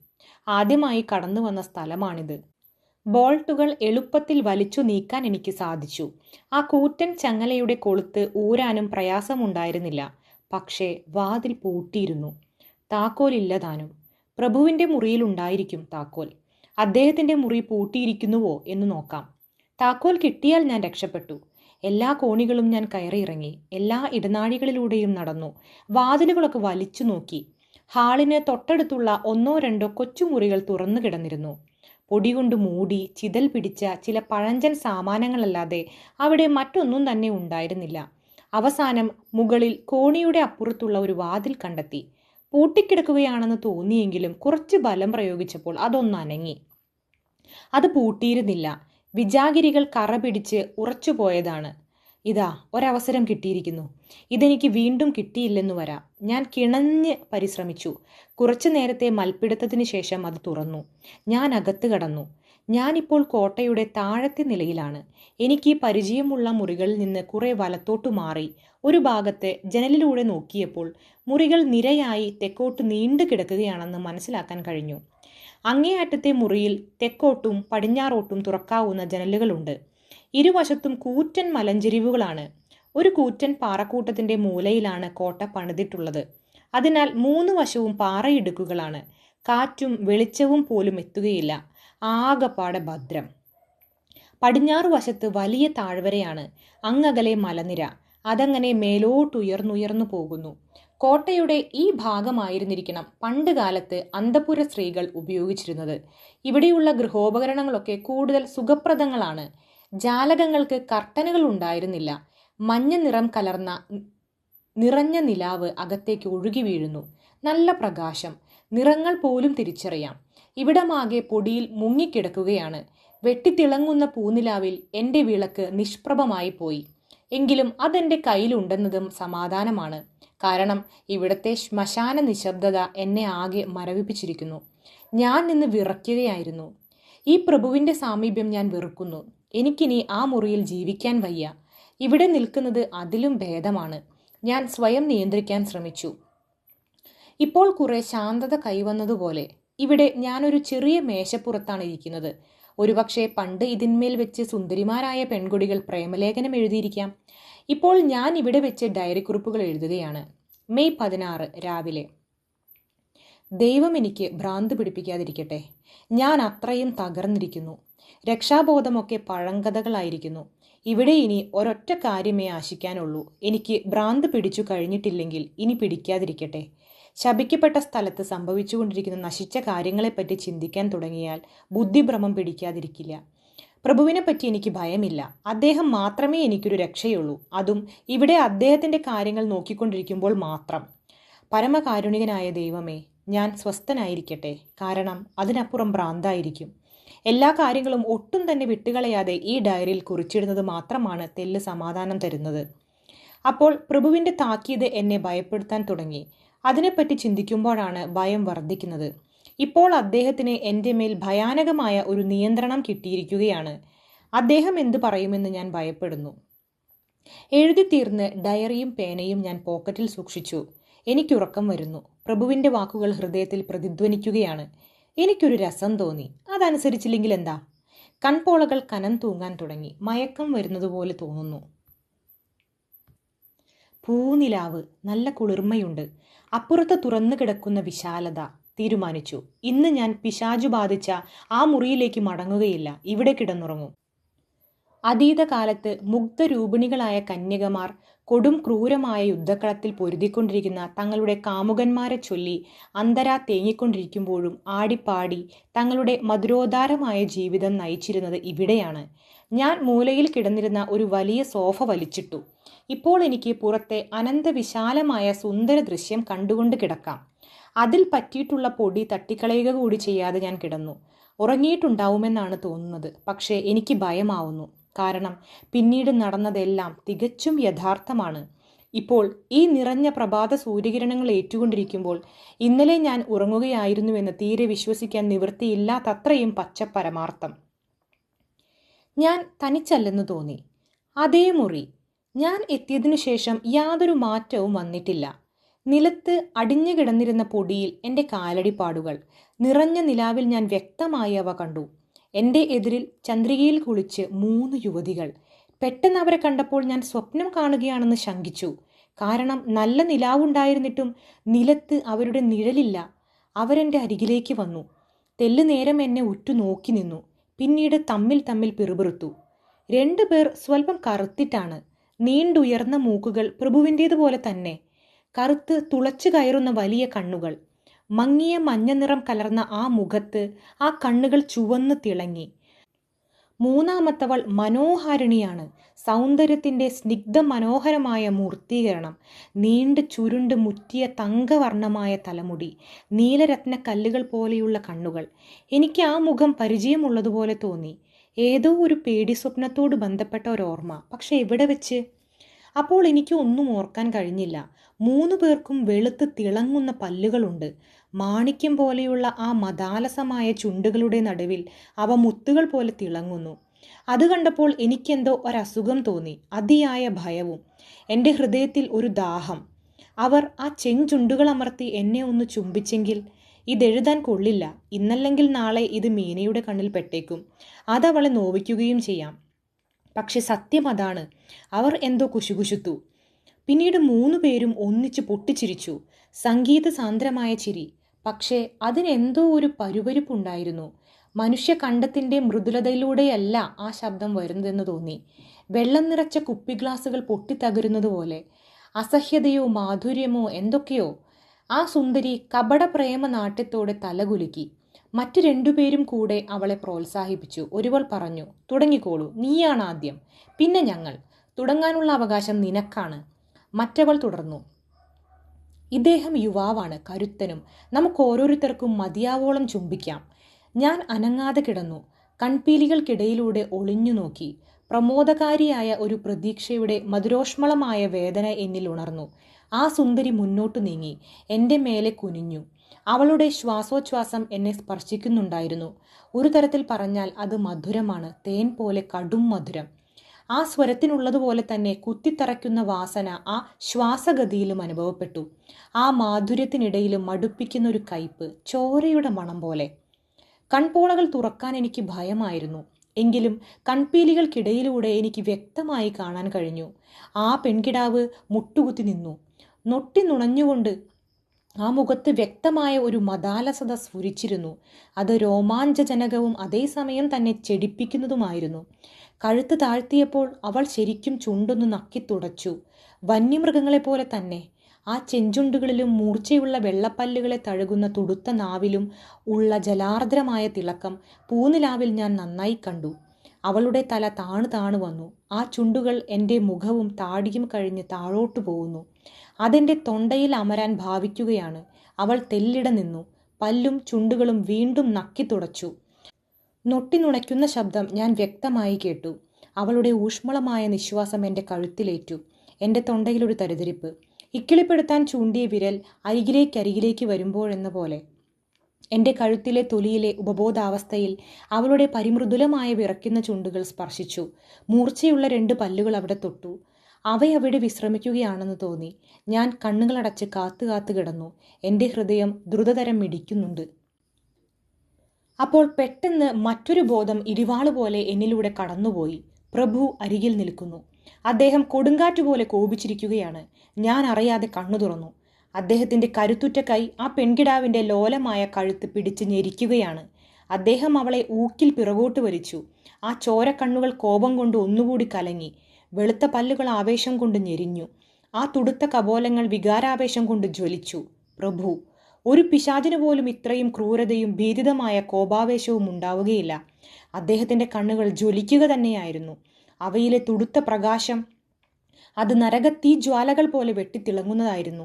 ആദ്യമായി കടന്നു വന്ന സ്ഥലമാണിത്. ബോൾട്ടുകൾ എളുപ്പത്തിൽ വലിച്ചു നീക്കാൻ എനിക്ക് സാധിച്ചു. ആ കൂറ്റൻ ചങ്ങലയുടെ കൊളുത്ത് ഊരാനും പ്രയാസമുണ്ടായിരുന്നില്ല. പക്ഷേ വാതിൽ പൂട്ടിയിരുന്നു. താക്കോലില്ലതാനും. പ്രഭുവിൻ്റെ മുറിയിലുണ്ടായിരിക്കും താക്കോൽ. അദ്ദേഹത്തിൻ്റെ മുറി പൂട്ടിയിരിക്കുന്നുവോ എന്ന് നോക്കാം. താക്കോൽ കിട്ടിയാൽ ഞാൻ രക്ഷപ്പെട്ടു. എല്ലാ കോണികളും ഞാൻ കയറിയിറങ്ങി. എല്ലാ ഇടനാഴികളിലൂടെയും നടന്നു. വാതിലുകളൊക്കെ വലിച്ചു നോക്കി. ഹാളിന് തൊട്ടടുത്തുള്ള 1-2 കൊച്ചുമുറികൾ തുറന്നു കിടന്നിരുന്നു. പൊടികൊണ്ട് മൂടി ചിതൽ പിടിച്ച ചില പഴഞ്ചൻ സാമാനങ്ങളല്ലാതെ അവിടെ മറ്റൊന്നും തന്നെ ഉണ്ടായിരുന്നില്ല. അവസാനം മുകളിൽ കോണിയുടെ അപ്പുറത്തുള്ള ഒരു വാതിൽ കണ്ടെത്തി. പൂട്ടിക്കിടക്കുകയാണെന്ന് തോന്നിയെങ്കിലും കുറച്ച് ബലം പ്രയോഗിച്ചപ്പോൾ അതൊന്നനങ്ങി. അത് പൂട്ടിയിരുന്നില്ല. വിജാഗിരികൾ കറ പിടിച്ച് ഉറച്ചുപോയതാണ്. ഇതാ ഒരവസരം കിട്ടിയിരിക്കുന്നു. ഇതെനിക്ക് വീണ്ടും കിട്ടിയില്ലെന്നു വരാം. ഞാൻ കിണഞ്ഞ് പരിശ്രമിച്ചു. കുറച്ചു നേരത്തെ മൽപ്പിടുത്തത്തിന് ശേഷം അത് തുറന്നു. ഞാൻ അകത്ത് കടന്നു. ഞാനിപ്പോൾ കോട്ടയുടെ താഴത്തെ നിലയിലാണ്. എനിക്ക് പരിചയമുള്ള മുറികളിൽ നിന്ന് കുറെ വലത്തോട്ടു മാറി ഒരു ഭാഗത്ത് ജനലിലൂടെ നോക്കിയപ്പോൾ മുറികൾ നിരയായി തെക്കോട്ട് നീണ്ടു കിടക്കുകയാണെന്ന് മനസ്സിലാക്കാൻ കഴിഞ്ഞു. അങ്ങേയറ്റത്തെ മുറിയിൽ തെക്കോട്ടും പടിഞ്ഞാറോട്ടും തുറക്കാവുന്ന ജനലുകളുണ്ട്. ഇരുവശത്തും കൂറ്റൻ മലഞ്ചെരിവുകളാണ്. ഒരു കൂറ്റൻ പാറക്കൂട്ടത്തിന്റെ മൂലയിലാണ് കോട്ട പണിതിട്ടുള്ളത്. അതിനാൽ 3 വശവും പാറയിടുക്കുകളാണ്. കാറ്റും വെളിച്ചവും പോലും എത്തുകയില്ല. ആകപ്പാടെ ഭദ്രം. പടിഞ്ഞാറു വശത്ത് വലിയ താഴ്വരയാണ്. അങ്ങകലെ മലനിര. അതങ്ങനെ മേലോട്ടുയർന്നുയർന്നു പോകുന്നു. കോട്ടയുടെ ഈ ഭാഗമായിരുന്നിരിക്കണം പണ്ട് കാലത്ത് അന്തഃപുര സ്ത്രീകൾ ഉപയോഗിച്ചിരുന്നത്. ഇവിടെയുള്ള ഗൃഹോപകരണങ്ങളൊക്കെ കൂടുതൽ സുഖപ്രദങ്ങളാണ്. ജാലകങ്ങൾക്ക് കർട്ടനുകൾ ഉണ്ടായിരുന്നില്ല. മഞ്ഞ നിറം കലർന്ന നിറഞ്ഞ നിലാവ് അകത്തേക്ക് ഒഴുകി വീഴുന്നു. നല്ല പ്രകാശം. നിറങ്ങൾ പോലും തിരിച്ചറിയാം. ഇവിടമാകെ പൊടിയിൽ മുങ്ങിക്കിടക്കുകയാണ്. വെട്ടിത്തിളങ്ങുന്ന പൂനിലാവിൽ എൻ്റെ വിളക്ക് നിഷ്പ്രഭമായി പോയി. എങ്കിലും അതെൻ്റെ കയ്യിലുണ്ടെന്നതും സമാധാനമാണ്. കാരണം ഇവിടത്തെ ശ്മശാന നിശബ്ദത എന്നെ ആകെ മരവിപ്പിച്ചിരിക്കുന്നു. ഞാൻ നിന്ന് വിറയ്ക്കുകയായിരുന്നു. ഈ പ്രഭുവിൻ്റെ സാമീപ്യം ഞാൻ വെറുക്കുന്നു. എനിക്കിനി ആ മുറിയിൽ ജീവിക്കാൻ വയ്യ. ഇവിടെ നിൽക്കുന്നത് അതിലും ഭേദമാണ്. ഞാൻ സ്വയം നിയന്ത്രിക്കാൻ ശ്രമിച്ചു. ഇപ്പോൾ കുറെ ശാന്തത കൈവന്നതുപോലെ. ഇവിടെ ഞാനൊരു ചെറിയ മേശപ്പുറത്താണ് ഇരിക്കുന്നത്. ഒരുപക്ഷെ പണ്ട് ഇതിന്മേൽ വെച്ച് സുന്ദരിമാരായ പെൺകുടികൾ പ്രേമലേഖനം എഴുതിയിരിക്കാം. ഇപ്പോൾ ഞാൻ ഇവിടെ വെച്ച് ഡയറി കുറിപ്പുകൾ എഴുതുകയാണ്. മെയ് 16 രാവിലെ. ദൈവം എനിക്ക് ഭ്രാന്ത് പിടിപ്പിക്കാതിരിക്കട്ടെ. ഞാൻ അത്രയും തകർന്നിരിക്കുന്നു. രക്ഷാബോധമൊക്കെ പഴങ്കഥകളായിരിക്കുന്നു. ഇവിടെ ഇനി ഒരൊറ്റ കാര്യമേ ആശിക്കാനുള്ളൂ. എനിക്ക് ഭ്രാന്ത് പിടിച്ചു കഴിഞ്ഞിട്ടില്ലെങ്കിൽ ഇനി പിടിക്കാതിരിക്കട്ടെ. ശപിക്കപ്പെട്ട സ്ഥലത്ത് സംഭവിച്ചുകൊണ്ടിരിക്കുന്ന നശിച്ച കാര്യങ്ങളെപ്പറ്റി ചിന്തിക്കാൻ തുടങ്ങിയാൽ ബുദ്ധിഭ്രമം പിടിക്കാതിരിക്കില്ല. പ്രഭുവിനെപ്പറ്റി എനിക്ക് ഭയമില്ല. അദ്ദേഹം മാത്രമേ എനിക്കൊരു രക്ഷയുള്ളൂ. അതും ഇവിടെ അദ്ദേഹത്തിൻ്റെ കാര്യങ്ങൾ നോക്കിക്കൊണ്ടിരിക്കുമ്പോൾ മാത്രം. പരമകാരുണികനായ ദൈവമേ, ഞാൻ സ്വസ്ഥനായിരിക്കട്ടെ. കാരണം അതിനപ്പുറം ഭ്രാന്തായിരിക്കും. എല്ലാ കാര്യങ്ങളും ഒട്ടും തന്നെ വിട്ടുകളയാതെ ഈ ഡയറിയിൽ കുറിച്ചിടുന്നത് മാത്രമാണ് തെല്ല് സമാധാനം തരുന്നത്. അപ്പോൾ പ്രഭുവിൻ്റെ താക്കീത് എന്നെ ഭയപ്പെടുത്താൻ തുടങ്ങി. അതിനെപ്പറ്റി ചിന്തിക്കുമ്പോഴാണ് ഭയം വർദ്ധിക്കുന്നത്. ഇപ്പോൾ അദ്ദേഹത്തിന് എൻ്റെ മേൽ ഭയാനകമായ ഒരു നിയന്ത്രണം കിട്ടിയിരിക്കുകയാണ്. അദ്ദേഹം എന്തു പറയുമെന്ന് ഞാൻ ഭയപ്പെടുന്നു. എഴുതി തീർന്ന് ഡയറിയും പേനയും ഞാൻ പോക്കറ്റിൽ സൂക്ഷിച്ചു. എനിക്കുറക്കം വരുന്നു. പ്രഭുവിൻ്റെ വാക്കുകൾ ഹൃദയത്തിൽ പ്രതിധ്വനിക്കുകയാണ്. എനിക്കൊരു രസം തോന്നി. അതനുസരിച്ചില്ലെങ്കിൽ എന്താ? കൺപോളകൾ കനം തൂങ്ങാൻ തുടങ്ങി. മയക്കം വരുന്നതുപോലെ തോന്നുന്നു. പൂനിലാവ്. നല്ല കുളിർമയുണ്ട്. അപ്പുറത്ത് തുറന്നു കിടക്കുന്ന വിശാലത. തീരുമാനിച്ചു. ഇന്ന് ഞാൻ പിശാചു ബാധിച്ച ആ മുറിയിലേക്ക് മടങ്ങുകയില്ല. ഇവിടെ കിടന്നുറങ്ങും. അതീതകാലത്ത് മുഗ്ധരൂപിണികളായ കന്യകമാർ കൊടും ക്രൂരമായ യുദ്ധക്കളത്തിൽ പൊരുതിക്കൊണ്ടിരിക്കുന്ന തങ്ങളുടെ കാമുകന്മാരെ ചൊല്ലി അന്തരാ തേങ്ങിക്കൊണ്ടിരിക്കുമ്പോഴും ആടിപ്പാടി തങ്ങളുടെ മധുരോദാരമായ ജീവിതം നയിച്ചിരുന്നത് ഇവിടെയാണ്. ഞാൻ മൂലയിൽ കിടന്നിരുന്ന ഒരു വലിയ സോഫ വലിച്ചിട്ടു. ഇപ്പോൾ എനിക്ക് പുറത്തെ അനന്തവിശാലമായ സുന്ദര ദൃശ്യം കണ്ടുകൊണ്ട് കിടക്കാം. അതിൽ പറ്റിയിട്ടുള്ള പൊടി തട്ടിക്കളയുക കൂടി ചെയ്യാതെ ഞാൻ കിടന്നു. ഉറങ്ങിയിട്ടുണ്ടാവുമെന്നാണ് തോന്നുന്നത്. പക്ഷേ എനിക്ക് ഭയമാവുന്നു. കാരണം പിന്നീട് നടന്നതെല്ലാം തികച്ചും യഥാർത്ഥമാണ്. ഇപ്പോൾ ഈ നിറഞ്ഞ പ്രഭാത സൂര്യകിരണങ്ങൾ ഏറ്റുകൊണ്ടിരിക്കുമ്പോൾ ഇന്നലെ ഞാൻ ഉറങ്ങുകയായിരുന്നുവെന്ന് തീരെ വിശ്വസിക്കാൻ നിവൃത്തിയില്ലാത്തത്രയും പച്ചപ്പരമാർത്ഥം. ഞാൻ തനിച്ചല്ലെന്ന് തോന്നി. അതേ മുറി. ഞാൻ എത്തിയതിനു ശേഷം യാതൊരു മാറ്റവും വന്നിട്ടില്ല. നിലത്ത് അടിഞ്ഞു കിടന്നിരുന്ന പൊടിയിൽ എൻ്റെ കാലടിപ്പാടുകൾ. നിറഞ്ഞ നിലാവിൽ ഞാൻ വ്യക്തമായി അവ കണ്ടു. എൻ്റെ എതിരിൽ ചന്ദ്രികയിൽ കുളിച്ച് 3 യുവതികൾ. പെട്ടെന്ന് അവരെ കണ്ടപ്പോൾ ഞാൻ സ്വപ്നം കാണുകയാണെന്ന് ശങ്കിച്ചു. കാരണം നല്ല നിലാവുണ്ടായിരുന്നിട്ടും നിലത്ത് അവരുടെ നിഴലില്ല. അവരെൻ്റെ അരികിലേക്ക് വന്നു. തെല്ലു നേരം എന്നെ ഉറ്റുനോക്കി നിന്നു. പിന്നീട് തമ്മിൽ തമ്മിൽ പിറുപിറുത്തു. 2 പേർ സ്വല്പം കറുത്തിട്ടാണ്. നീണ്ടുയർന്ന മൂക്കുകൾ പ്രഭുവിൻ്റേതുപോലെ തന്നെ. കറുത്ത് തുളച്ചു കയറുന്ന വലിയ കണ്ണുകൾ. മങ്ങിയ മഞ്ഞ നിറം കലർന്ന ആ മുഖത്ത് ആ കണ്ണുകൾ ചുവന്ന് തിളങ്ങി. മൂന്നാമത്തവൾ മനോഹാരിണിയാണ്. സൗന്ദര്യത്തിൻ്റെ സ്നിഗ്ധ മനോഹരമായ മൂർത്തീകരണം. നീണ്ട് ചുരുണ്ട് മുറ്റിയ തങ്കവർണ്ണമായ തലമുടി, നീലരത്ന കല്ലുകൾ പോലെയുള്ള കണ്ണുകൾ. എനിക്ക് ആ മുഖം പരിചയമുള്ളതുപോലെ തോന്നി. ഏതോ ഒരു പേടി സ്വപ്നത്തോട് ബന്ധപ്പെട്ട ഒരോർമ്മ. പക്ഷെ എവിടെ വെച്ച്? അപ്പോൾ എനിക്ക് ഒന്നും ഓർക്കാൻ കഴിഞ്ഞില്ല. 3 പേർക്കും വെളുത്ത് തിളങ്ങുന്ന പല്ലുകളുണ്ട്. മാണിക്യം പോലെയുള്ള ആ മദാലസമായ ചുണ്ടുകളുടെ നടുവിൽ അവ മുത്തുകൾ പോലെ തിളങ്ങുന്നു. അത് കണ്ടപ്പോൾ എനിക്കെന്തോ ഒരസുഖം തോന്നി, അതിയായ ഭയവും. എൻ്റെ ഹൃദയത്തിൽ ഒരു ദാഹം. അവർ ആ ചെഞ്ചുണ്ടുകൾ അമർത്തി എന്നെ ഒന്ന് ചുംബിച്ചെങ്കിൽ. ഇതെഴുതാൻ കൊള്ളില്ല. ഇന്നല്ലെങ്കിൽ നാളെ ഇത് മീനയുടെ കണ്ണിൽ പെട്ടേക്കും. അതവളെ നോവിക്കുകയും ചെയ്യാം. പക്ഷെ സത്യം അതാണ്. അവർ എന്തോ കുശുകുശുത്തു. പിന്നീട് 3 പേരും ഒന്നിച്ച് പൊട്ടിച്ചിരിച്ചു. സംഗീത സാന്ദ്രമായ ചിരി. പക്ഷേ അതിനെന്തോ ഒരു പരുപരിപ്പുണ്ടായിരുന്നു. മനുഷ്യ കണ്ടത്തിൻ്റെ മൃദുലതയിലൂടെയല്ല ആ ശബ്ദം വരുന്നതെന്ന് തോന്നി. വെള്ളം നിറച്ച കുപ്പി ഗ്ലാസുകൾ പൊട്ടിത്തകരുന്നതുപോലെ. അസഹ്യതയോ മാധുര്യമോ എന്തൊക്കെയോ. ആ സുന്ദരി കപട പ്രേമ നാട്യത്തോടെ തലകുലുക്കി. മറ്റു 2 പേരും കൂടെ അവളെ പ്രോത്സാഹിപ്പിച്ചു. ഒരുവൾ പറഞ്ഞു, തുടങ്ങിക്കോളൂ, നീയാണ് ആദ്യം, പിന്നെ ഞങ്ങൾ. തുടങ്ങാനുള്ള അവകാശം നിനക്കാണ്. മറ്റവൾ തുടർന്നു, ഇദ്ദേഹം യുവാവാണ്, കരുത്തനും. നമുക്ക് ഓരോരുത്തർക്കും മതിയാവോളം ചുംബിക്കാം. ഞാൻ അനങ്ങാതെ കിടന്നു. കൺപീലികൾക്കിടയിലൂടെ ഒളിഞ്ഞു നോക്കി. പ്രമോദകാരിയായ ഒരു പ്രതീക്ഷയുടെ മധുരോഷ്മളമായ വേദന എന്നിൽ ഉണർന്നു. ആ സുന്ദരി മുന്നോട്ടു നീങ്ങി. എൻ്റെ മേലെ കുനിഞ്ഞു. അവളുടെ ശ്വാസോച്ഛ്വാസം എന്നെ സ്പർശിക്കുന്നുണ്ടായിരുന്നു. ഒരു തരത്തിൽ പറഞ്ഞാൽ അത് മധുരമാണ്, തേൻ പോലെ കടും മധുരം. ആ സ്വരത്തിനുള്ളതുപോലെ തന്നെ കുത്തിത്തറയ്ക്കുന്ന വാസന ആ ശ്വാസഗതിയിലും അനുഭവപ്പെട്ടു. ആ മാധുര്യത്തിനിടയിലും മടുപ്പിക്കുന്ന ഒരു കയ്പ്, ചോരയുടെ മണം പോലെ. കൺപോളകൾ തുറക്കാൻ എനിക്ക് ഭയമായിരുന്നു. എങ്കിലും കൺപീലികൾക്കിടയിലൂടെ എനിക്ക് വ്യക്തമായി കാണാൻ കഴിഞ്ഞു. ആ പെൺകിടാവ് മുട്ടുകുത്തി നിന്നു. നൊട്ടി നുണഞ്ഞുകൊണ്ട് ആ മുഖത്ത് വ്യക്തമായ ഒരു മദാലസത സ്ഫുരിച്ചിരുന്നു. അത് രോമാഞ്ചജനകവും അതേസമയം തന്നെ ചെടിപ്പിക്കുന്നതുമായിരുന്നു. കഴുത്ത് താഴ്ത്തിയപ്പോൾ അവൾ ശരിക്കും ചുണ്ടൊന്ന് നക്കി തുടച്ചു. വന്യമൃഗങ്ങളെപ്പോലെ തന്നെ. ആ ചെഞ്ചുണ്ടുകളിലും മൂർച്ചയുള്ള വെള്ളപ്പല്ലുകളെ തഴുകുന്ന തുടുത്ത നാവിലും ഉള്ള ജലാർദ്രമായ തിളക്കം പൂനിലാവിൽ ഞാൻ നന്നായി കണ്ടു. അവളുടെ തല താണു വന്നു. ആ ചുണ്ടുകൾ എൻ്റെ മുഖവും താടിയും കഴിഞ്ഞ് താഴോട്ടു പോകുന്നു. അതെൻ്റെ തൊണ്ടയിൽ അമരാൻ ഭാവിക്കുകയാണ്. അവൾ തെല്ലിട നിന്നു. പല്ലും ചുണ്ടുകളും വീണ്ടും നക്കി തുടച്ചു. നൊട്ടി നുണയ്ക്കുന്ന ശബ്ദം ഞാൻ വ്യക്തമായി കേട്ടു. അവളുടെ ഊഷ്മളമായ നിശ്വാസം എൻ്റെ കഴുത്തിലേറ്റു. എൻ്റെ തൊണ്ടയിലൊരു തരിതരിപ്പ്. ഇക്കിളിപ്പെടുത്താൻ ചൂണ്ടിയ വിരൽ അരികിലേക്ക് വരുമ്പോഴെന്ന പോലെ എൻ്റെ കഴുത്തിലെ തൊലിയിലെ ഉപബോധാവസ്ഥയിൽ അവളുടെ പരിമൃദുലമായ വിറയ്ക്കുന്ന ചുണ്ടുകൾ സ്പർശിച്ചു. മൂർച്ചയുള്ള 2 പല്ലുകൾ അവിടെ തൊട്ടു. അവയവിടെ വിശ്രമിക്കുകയാണെന്ന് തോന്നി. ഞാൻ കണ്ണുകളടച്ച് കാത്തു കിടന്നു. എൻ്റെ ഹൃദയം ദ്രുതതരം മിടിക്കുന്നുണ്ട്. അപ്പോൾ പെട്ടെന്ന് മറ്റൊരു ബോധം ഇടിവാള് പോലെ എന്നിലൂടെ കടന്നുപോയി. പ്രഭു അരികിൽ നിൽക്കുന്നു. അദ്ദേഹം കൊടുങ്കാറ്റുപോലെ കോപിച്ചിരിക്കുകയാണ്. ഞാൻ അറിയാതെ കണ്ണു തുറന്നു. അദ്ദേഹത്തിൻ്റെ കരുത്തുറ്റ കൈ ആ പെൺകിടാവിൻ്റെ ലോലമായ കഴുത്ത് പിടിച്ച് ഞെരിക്കുകയാണ്. അദ്ദേഹം അവളെ ഊക്കിൽ പിറകോട്ട് വലിച്ചു. ആ ചോരക്കണ്ണുകൾ കോപം കൊണ്ട് ഒന്നുകൂടി കലങ്ങി. വെളുത്ത പല്ലുകൾ ആവേശം കൊണ്ട് ഞെരിഞ്ഞു. ആ തുടുത്ത കപോലങ്ങൾ വികാരാവേശം കൊണ്ട് ജ്വലിച്ചു. പ്രഭു, ഒരു പിശാചിന് പോലും ഇത്രയും ക്രൂരതയും ഭീതിതമായ കോപാവേശവും ഉണ്ടാവുകയില്ല. അദ്ദേഹത്തിൻ്റെ കണ്ണുകൾ ജ്വലിക്കുക തന്നെയായിരുന്നു. അവയിലെ തുടുത്ത പ്രകാശം അത് നരകത്തീ ജ്വാലകൾ പോലെ വെട്ടിത്തിളങ്ങുന്നതായിരുന്നു.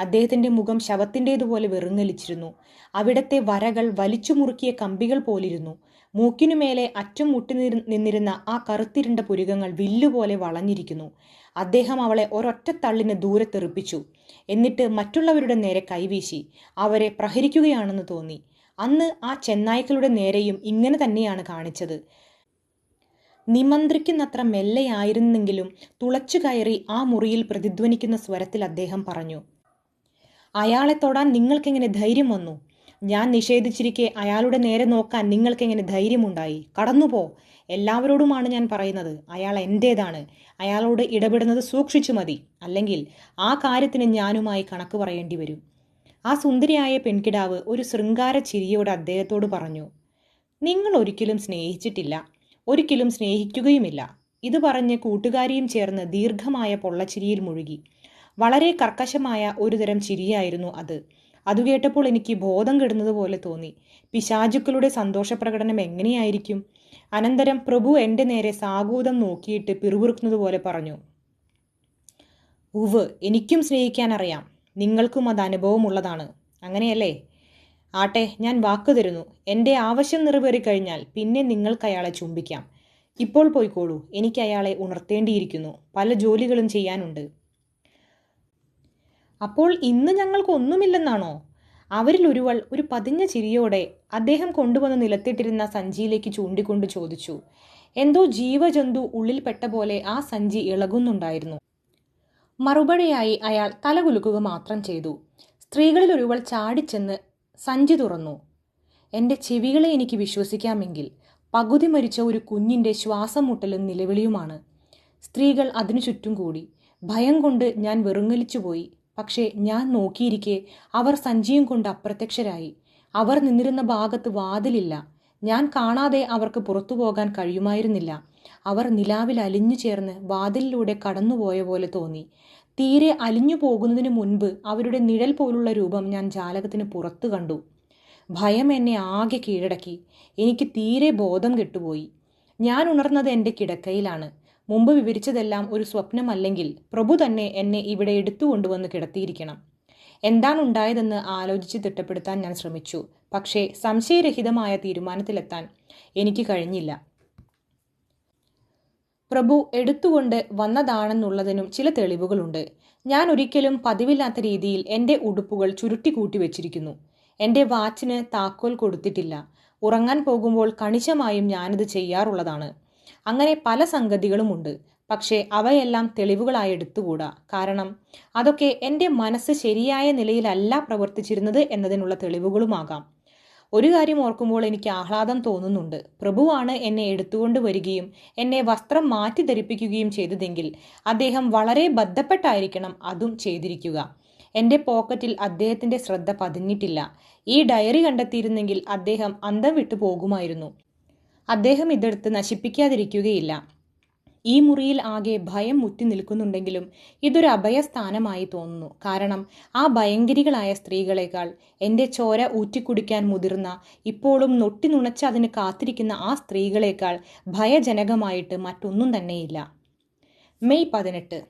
അദ്ദേഹത്തിൻ്റെ മുഖം ശവത്തിൻ്റേതുപോലെ വെറുങ്ങലിച്ചിരുന്നു. അവിടത്തെ വരകൾ വലിച്ചു മുറുക്കിയ കമ്പികൾ പോലിരുന്നു. മൂക്കിനുമേലെ അറ്റം മുട്ടി നിന്നിരുന്ന ആ കറുത്തിരുണ്ട പുരികങ്ങൾ വില്ലുപോലെ വളഞ്ഞിരിക്കുന്നു. അദ്ദേഹം അവളെ ഒരൊറ്റ തള്ളിന് ദൂരെ തെറിപ്പിച്ചു. എന്നിട്ട് മറ്റുള്ളവരുടെ നേരെ കൈവീശി. അവരെ പ്രഹരിക്കുകയാണെന്ന് തോന്നി. അന്ന് ആ ചെന്നായ്ക്കളുടെ നേരെയും ഇങ്ങനെ തന്നെയാണ് കാണിച്ചത്. നിമന്ത്രിക്കുന്നത്ര മെല്ലെയായിരുന്നെങ്കിലും തുളച്ചു കയറി ആ മുറിയിൽ പ്രതിധ്വനിക്കുന്ന സ്വരത്തിൽ അദ്ദേഹം പറഞ്ഞു, അയാളെ തൊടാൻ നിങ്ങൾക്കെങ്ങനെ ധൈര്യം വന്നു? ഞാൻ നിഷേധിച്ചിരിക്കെ അയാളുടെ നേരെ നോക്കാൻ നിങ്ങൾക്കെങ്ങനെ ധൈര്യമുണ്ടായി? കടന്നുപോ. എല്ലാവരോടുമാണ് ഞാൻ പറയുന്നത്. അയാൾ എൻ്റേതാണ്. അയാളോട് ഇടപെടുന്നത് സൂക്ഷിച്ചു മതി. അല്ലെങ്കിൽ ആ കാര്യത്തിന് ഞാനുമായി കണക്ക് പറയേണ്ടി വരും. ആ സുന്ദരിയായ പെൺകിടാവ് ഒരു ശൃംഗാര ചിരിയോടെ അദ്ദേഹത്തോട് പറഞ്ഞു, നിങ്ങൾ ഒരിക്കലും സ്നേഹിച്ചിട്ടില്ല, ഒരിക്കലും സ്നേഹിക്കുകയുമില്ല. ഇത് പറഞ്ഞ് കൂട്ടുകാരിയും ചേർന്ന് ദീർഘമായ പൊള്ളച്ചിരിയിൽ മുഴുകി. വളരെ കർക്കശമായ ഒരുതരം ചിരിയായിരുന്നു അത്. അതു കേട്ടപ്പോൾ എനിക്ക് ബോധം കെടുന്നത് പോലെ തോന്നി. പിശാചുക്കളുടെ സന്തോഷപ്രകടനം എങ്ങനെയായിരിക്കും? അനന്തരം പ്രഭു എൻ്റെ നേരെ സാഗൂതം നോക്കിയിട്ട് പിറുപിറുക്കുന്നത് പോലെ പറഞ്ഞു, ഉവ്, എനിക്കും സ്നേഹിക്കാൻ അറിയാം. നിങ്ങൾക്കും അത് അനുഭവമുള്ളതാണ്, അങ്ങനെയല്ലേ? ആട്ടെ, ഞാൻ വാക്കു തരുന്നു. എൻ്റെ ആവശ്യം നിറവേറിക്കഴിഞ്ഞാൽ പിന്നെ നിങ്ങൾക്ക് അയാളെ ചുംബിക്കാം. ഇപ്പോൾ പോയിക്കോളൂ, എനിക്ക് അയാളെ ഉണർത്തേണ്ടിയിരിക്കുന്നു. പല ജോലികളും ചെയ്യാനുണ്ട്. അപ്പോൾ ഇന്ന് ഞങ്ങൾക്കൊന്നുമില്ലെന്നാണോ? അവരിൽ ഒരുവൾ ഒരു പതിഞ്ഞ ചിരിയോടെ അദ്ദേഹം കൊണ്ടുവന്ന് നിലത്തിട്ടിരുന്ന സഞ്ചിയിലേക്ക് ചൂണ്ടിക്കൊണ്ട് ചോദിച്ചു. എന്തോ ജീവജന്തു ഉള്ളിൽപ്പെട്ട പോലെ ആ സഞ്ചി ഇളകുന്നുണ്ടായിരുന്നു. മറുപടിയായി അയാൾ തലകുലുക്കുക മാത്രം ചെയ്തു. സ്ത്രീകളിൽ ഒരുവൾ ചാടിച്ചെന്ന് സഞ്ചി തുറന്നു. എൻ്റെ ചെവികളെ എനിക്ക് വിശ്വസിക്കാമെങ്കിൽ പകുതി മരിച്ച ഒരു കുഞ്ഞിൻ്റെ ശ്വാസം മുട്ടലും നിലവിളിയുമാണ്. സ്ത്രീകൾ അതിനു ചുറ്റും കൂടി. ഭയം കൊണ്ട് ഞാൻ വെറുങ്ങലിച്ചുപോയി. പക്ഷേ ഞാൻ നോക്കിയിരിക്കെ അവർ സഞ്ചിയും കൊണ്ട് അപ്രത്യക്ഷരായി. അവർ നിന്നിരുന്ന ഭാഗത്ത് വാതിലില്ല. ഞാൻ കാണാതെ അവർക്ക് പുറത്തു പോകാൻ കഴിയുമായിരുന്നില്ല. അവർ നിലാവിൽ അലിഞ്ഞു ചേർന്ന് വാതിലിലൂടെ കടന്നുപോയ പോലെ തോന്നി. തീരെ അലിഞ്ഞു പോകുന്നതിന് മുൻപ് അവരുടെ നിഴൽ പോലുള്ള രൂപം ഞാൻ ജാലകത്തിന് പുറത്തു കണ്ടു. ഭയം എന്നെ ആകെ കീഴടക്കി. എനിക്ക് തീരെ ബോധം കെട്ടുപോയി. ഞാൻ ഉണർന്നത് എൻ്റെ കിടക്കയിലാണ്. മുമ്പ് വിവരിച്ചതെല്ലാം ഒരു സ്വപ്നമല്ലെങ്കിൽ പ്രഭു തന്നെ എന്നെ ഇവിടെ എടുത്തുകൊണ്ടുവന്ന് കിടത്തിയിരിക്കണം. എന്താണ് ഉണ്ടായതെന്ന് ആലോചിച്ച് തിട്ടപ്പെടുത്താൻ ഞാൻ ശ്രമിച്ചു. പക്ഷേ സംശയരഹിതമായ തീരുമാനത്തിലെത്താൻ എനിക്ക് കഴിഞ്ഞില്ല. പ്രഭു എടുത്തുകൊണ്ട് വന്നതാണെന്നുള്ളതിനും ചില തെളിവുകളുണ്ട്. ഞാൻ ഒരിക്കലും പതിവില്ലാത്ത രീതിയിൽ എൻ്റെ ഉടുപ്പുകൾ ചുരുട്ടി കൂട്ടി വെച്ചിരിക്കുന്നു. എൻ്റെ വാച്ചിന് താക്കോൽ കൊടുത്തിട്ടില്ല. ഉറങ്ങാൻ പോകുമ്പോൾ കണിശമായും ഞാനത് ചെയ്യാറുള്ളതാണ്. അങ്ങനെ പല സംഗതികളുമുണ്ട്. പക്ഷേ അവയെല്ലാം തെളിവുകളായി എടുത്തുകൂടാ. കാരണം അതൊക്കെ എൻ്റെ മനസ്സ് ശരിയായ നിലയിലല്ല പ്രവർത്തിച്ചിരുന്നത് എന്നതിനുള്ള തെളിവുകളുമാകാം. ഒരു കാര്യം ഓർക്കുമ്പോൾ എനിക്ക് ആഹ്ലാദം തോന്നുന്നുണ്ട്. പ്രഭുവാണ് എന്നെ എടുത്തുകൊണ്ട് വരികയും എന്നെ വസ്ത്രം മാറ്റി ധരിപ്പിക്കുകയും ചെയ്തതെങ്കിൽ അദ്ദേഹം വളരെ ബദ്ധപ്പെട്ടായിരിക്കണം അതും ചെയ്തിരിക്കുക. എൻ്റെ പോക്കറ്റിൽ അദ്ദേഹത്തിൻ്റെ ശ്രദ്ധ പതിഞ്ഞിട്ടില്ല. ഈ ഡയറി കണ്ടെത്തിയിരുന്നെങ്കിൽ അദ്ദേഹം അന്തം വിട്ടു പോകുമായിരുന്നു. അദ്ദേഹം ഇതെടുത്ത് നശിപ്പിക്കാതിരിക്കുകയില്ല. ഈ മുറിയിൽ ആകെ ഭയം മുറ്റി നിൽക്കുന്നുണ്ടെങ്കിലും ഇതൊരു അഭയസ്ഥാനമായി തോന്നുന്നു. കാരണം ആ ഭയങ്കരികളായ സ്ത്രീകളെക്കാൾ എൻ്റെ ചോര ഊറ്റിക്കുടിക്കാൻ മുതിർന്ന, ഇപ്പോഴും നൊട്ടി നുണച്ച് അതിന് കാത്തിരിക്കുന്ന ആ സ്ത്രീകളെക്കാൾ ഭയജനകമായിട്ട് മറ്റൊന്നും തന്നെയില്ല. മെയ് 18.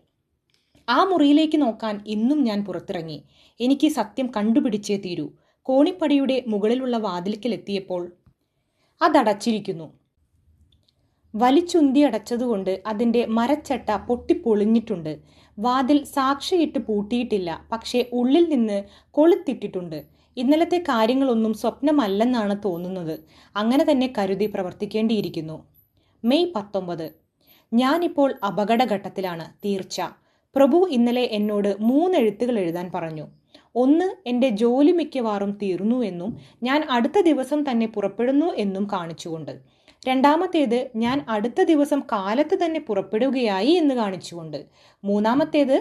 ആ മുറിയിലേക്ക് നോക്കാൻ ഇന്നും ഞാൻ പുറത്തിറങ്ങി. എനിക്ക് സത്യം കണ്ടുപിടിച്ചേ തീരൂ. കോണിപ്പടിയുടെ മുകളിലുള്ള വാതിൽക്കലെത്തിയപ്പോൾ അതടച്ചിരിക്കുന്നു. വലിച്ചുന്തി അടച്ചതുകൊണ്ട് അതിൻ്റെ മരച്ചട്ട പൊട്ടിപ്പൊളിഞ്ഞിട്ടുണ്ട്. വാതിൽ സാക്ഷിയിട്ട് പൂട്ടിയിട്ടില്ല. പക്ഷേ ഉള്ളിൽ നിന്ന് കൊളുത്തിട്ടിട്ടുണ്ട്. ഇന്നലത്തെ കാര്യങ്ങളൊന്നും സ്വപ്നമല്ലെന്നാണ് തോന്നുന്നത്. അങ്ങനെ തന്നെ കരുതി പ്രവർത്തിക്കേണ്ടിയിരിക്കുന്നു. മെയ് 19. ഞാനിപ്പോൾ അപകടഘട്ടത്തിലാണ്, തീർച്ച. പ്രഭു ഇന്നലെ എന്നോട് 3 എഴുത്തുകൾ എഴുതാൻ പറഞ്ഞു. ഒന്ന്, എൻ്റെ ജോലി മിക്കവാറും തീർന്നു എന്നും ഞാൻ അടുത്ത ദിവസം തന്നെ പുറപ്പെടുന്നു എന്നും കാണിച്ചുകൊണ്ട്. രണ്ടാമത്തേത്, ഞാൻ അടുത്ത ദിവസം കാലത്ത് തന്നെ പുറപ്പെടുകയായി എന്ന് കാണിച്ചുകൊണ്ട്. മൂന്നാമത്തേത്,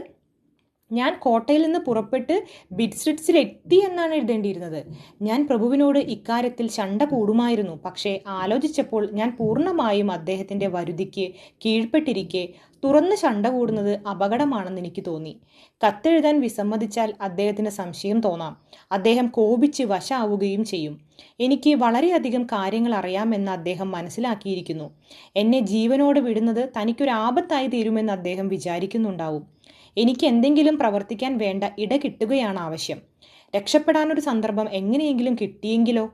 ഞാൻ കോട്ടയിൽ നിന്ന് പുറപ്പെട്ട് ബിഡ്സ്ട്രിറ്റ്സിലെത്തി എന്നാണ് എഴുതേണ്ടിയിരുന്നത്. ഞാൻ പ്രഭുവിനോട് ഇക്കാര്യത്തിൽ ശണ്ട കൂടുമായിരുന്നു. പക്ഷേ ആലോചിച്ചപ്പോൾ ഞാൻ പൂർണ്ണമായും അദ്ദേഹത്തിൻ്റെ വരുതിക്ക് കീഴ്പ്പെട്ടിരിക്കെ തുറന്ന് ശണ്ട കൂടുന്നത് അപകടമാണെന്ന് എനിക്ക് തോന്നി. കത്തെഴുതാൻ വിസമ്മതിച്ചാൽ അദ്ദേഹത്തിന് സംശയം തോന്നാം. അദ്ദേഹം കോപിച്ച് വശാവുകയും ചെയ്യും. എനിക്ക് വളരെയധികം കാര്യങ്ങൾ അറിയാമെന്ന് അദ്ദേഹം മനസ്സിലാക്കിയിരിക്കുന്നു. എന്നെ ജീവനോട് വിടുന്നത് തനിക്കൊരു ആപത്തായി തീരുമെന്ന് അദ്ദേഹം വിചാരിക്കുന്നുണ്ടാവും. എനിക്ക് എന്തെങ്കിലും പ്രവർത്തിക്കാൻ വേണ്ട ഇട കിട്ടുകയാണ് ആവശ്യം. രക്ഷപ്പെടാനൊരു സന്ദർഭം എങ്ങനെയെങ്കിലും കിട്ടിയെങ്കിലോ?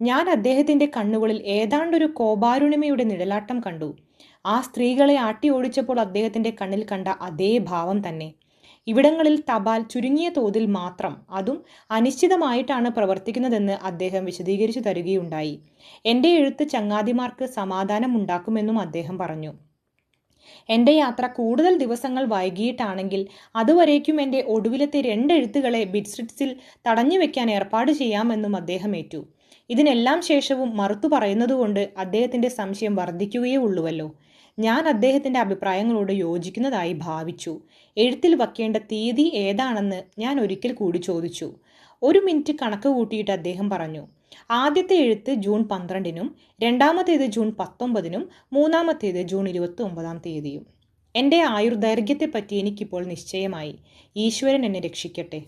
ഞാൻ അദ്ദേഹത്തിൻ്റെ കണ്ണുകളിൽ ഏതാണ്ടൊരു കോപാരുണിമയുടെ നിഴലാട്ടം കണ്ടു. ആ സ്ത്രീകളെ ആട്ടി ഓടിച്ചപ്പോൾ അദ്ദേഹത്തിൻ്റെ കണ്ണിൽ കണ്ട അതേ ഭാവം തന്നെ. ഇവിടങ്ങളിൽ തപാൽ ചുരുങ്ങിയ തോതിൽ മാത്രം, അതും അനിശ്ചിതമായിട്ടാണ് പ്രവർത്തിക്കുന്നതെന്ന് അദ്ദേഹം വിശദീകരിച്ചു തരികയുണ്ടായി. എൻ്റെ എഴുത്ത് ചങ്ങാതിമാർക്ക് സമാധാനമുണ്ടാക്കുമെന്നും അദ്ദേഹം പറഞ്ഞു. എൻ്റെ യാത്ര കൂടുതൽ ദിവസങ്ങൾ വൈകിയിട്ടാണെങ്കിൽ അതുവരേക്കും എൻ്റെ ഒടുവിലത്തെ 2 എഴുത്തുകളെ ബിഡ്സ്ട്രിറ്റ്സിൽ തടഞ്ഞു വെക്കാൻ ഏർപ്പാട് ചെയ്യാമെന്നും അദ്ദേഹം ഏറ്റു. ഇതിനെല്ലാം ശേഷവും മറുത്തു പറയുന്നതുകൊണ്ട് അദ്ദേഹത്തിൻ്റെ സംശയം വർദ്ധിക്കുകയേ ഉള്ളുവല്ലോ. ഞാൻ അദ്ദേഹത്തിൻ്റെ അഭിപ്രായങ്ങളോട് യോജിക്കുന്നതായി ഭാവിച്ചു. എഴുത്തിൽ വയ്ക്കേണ്ട തീയതി ഏതാണെന്ന് ഞാൻ ഒരിക്കൽ കൂടി ചോദിച്ചു. 1 മിനിറ്റ് കണക്ക് കൂട്ടിയിട്ട് അദ്ദേഹം പറഞ്ഞു, ആദ്യത്തെ എഴുത്ത് ജൂൺ 12-നും, രണ്ടാമത്തേത് ജൂൺ 19-നും, മൂന്നാമത്തേത് ജൂൺ 29-ാം തീയതിയും. എൻ്റെ ആയുർദൈർഘ്യത്തെപ്പറ്റി എനിക്കിപ്പോൾ നിശ്ചയമായി. ഈശ്വരൻ എന്നെ രക്ഷിക്കട്ടെ.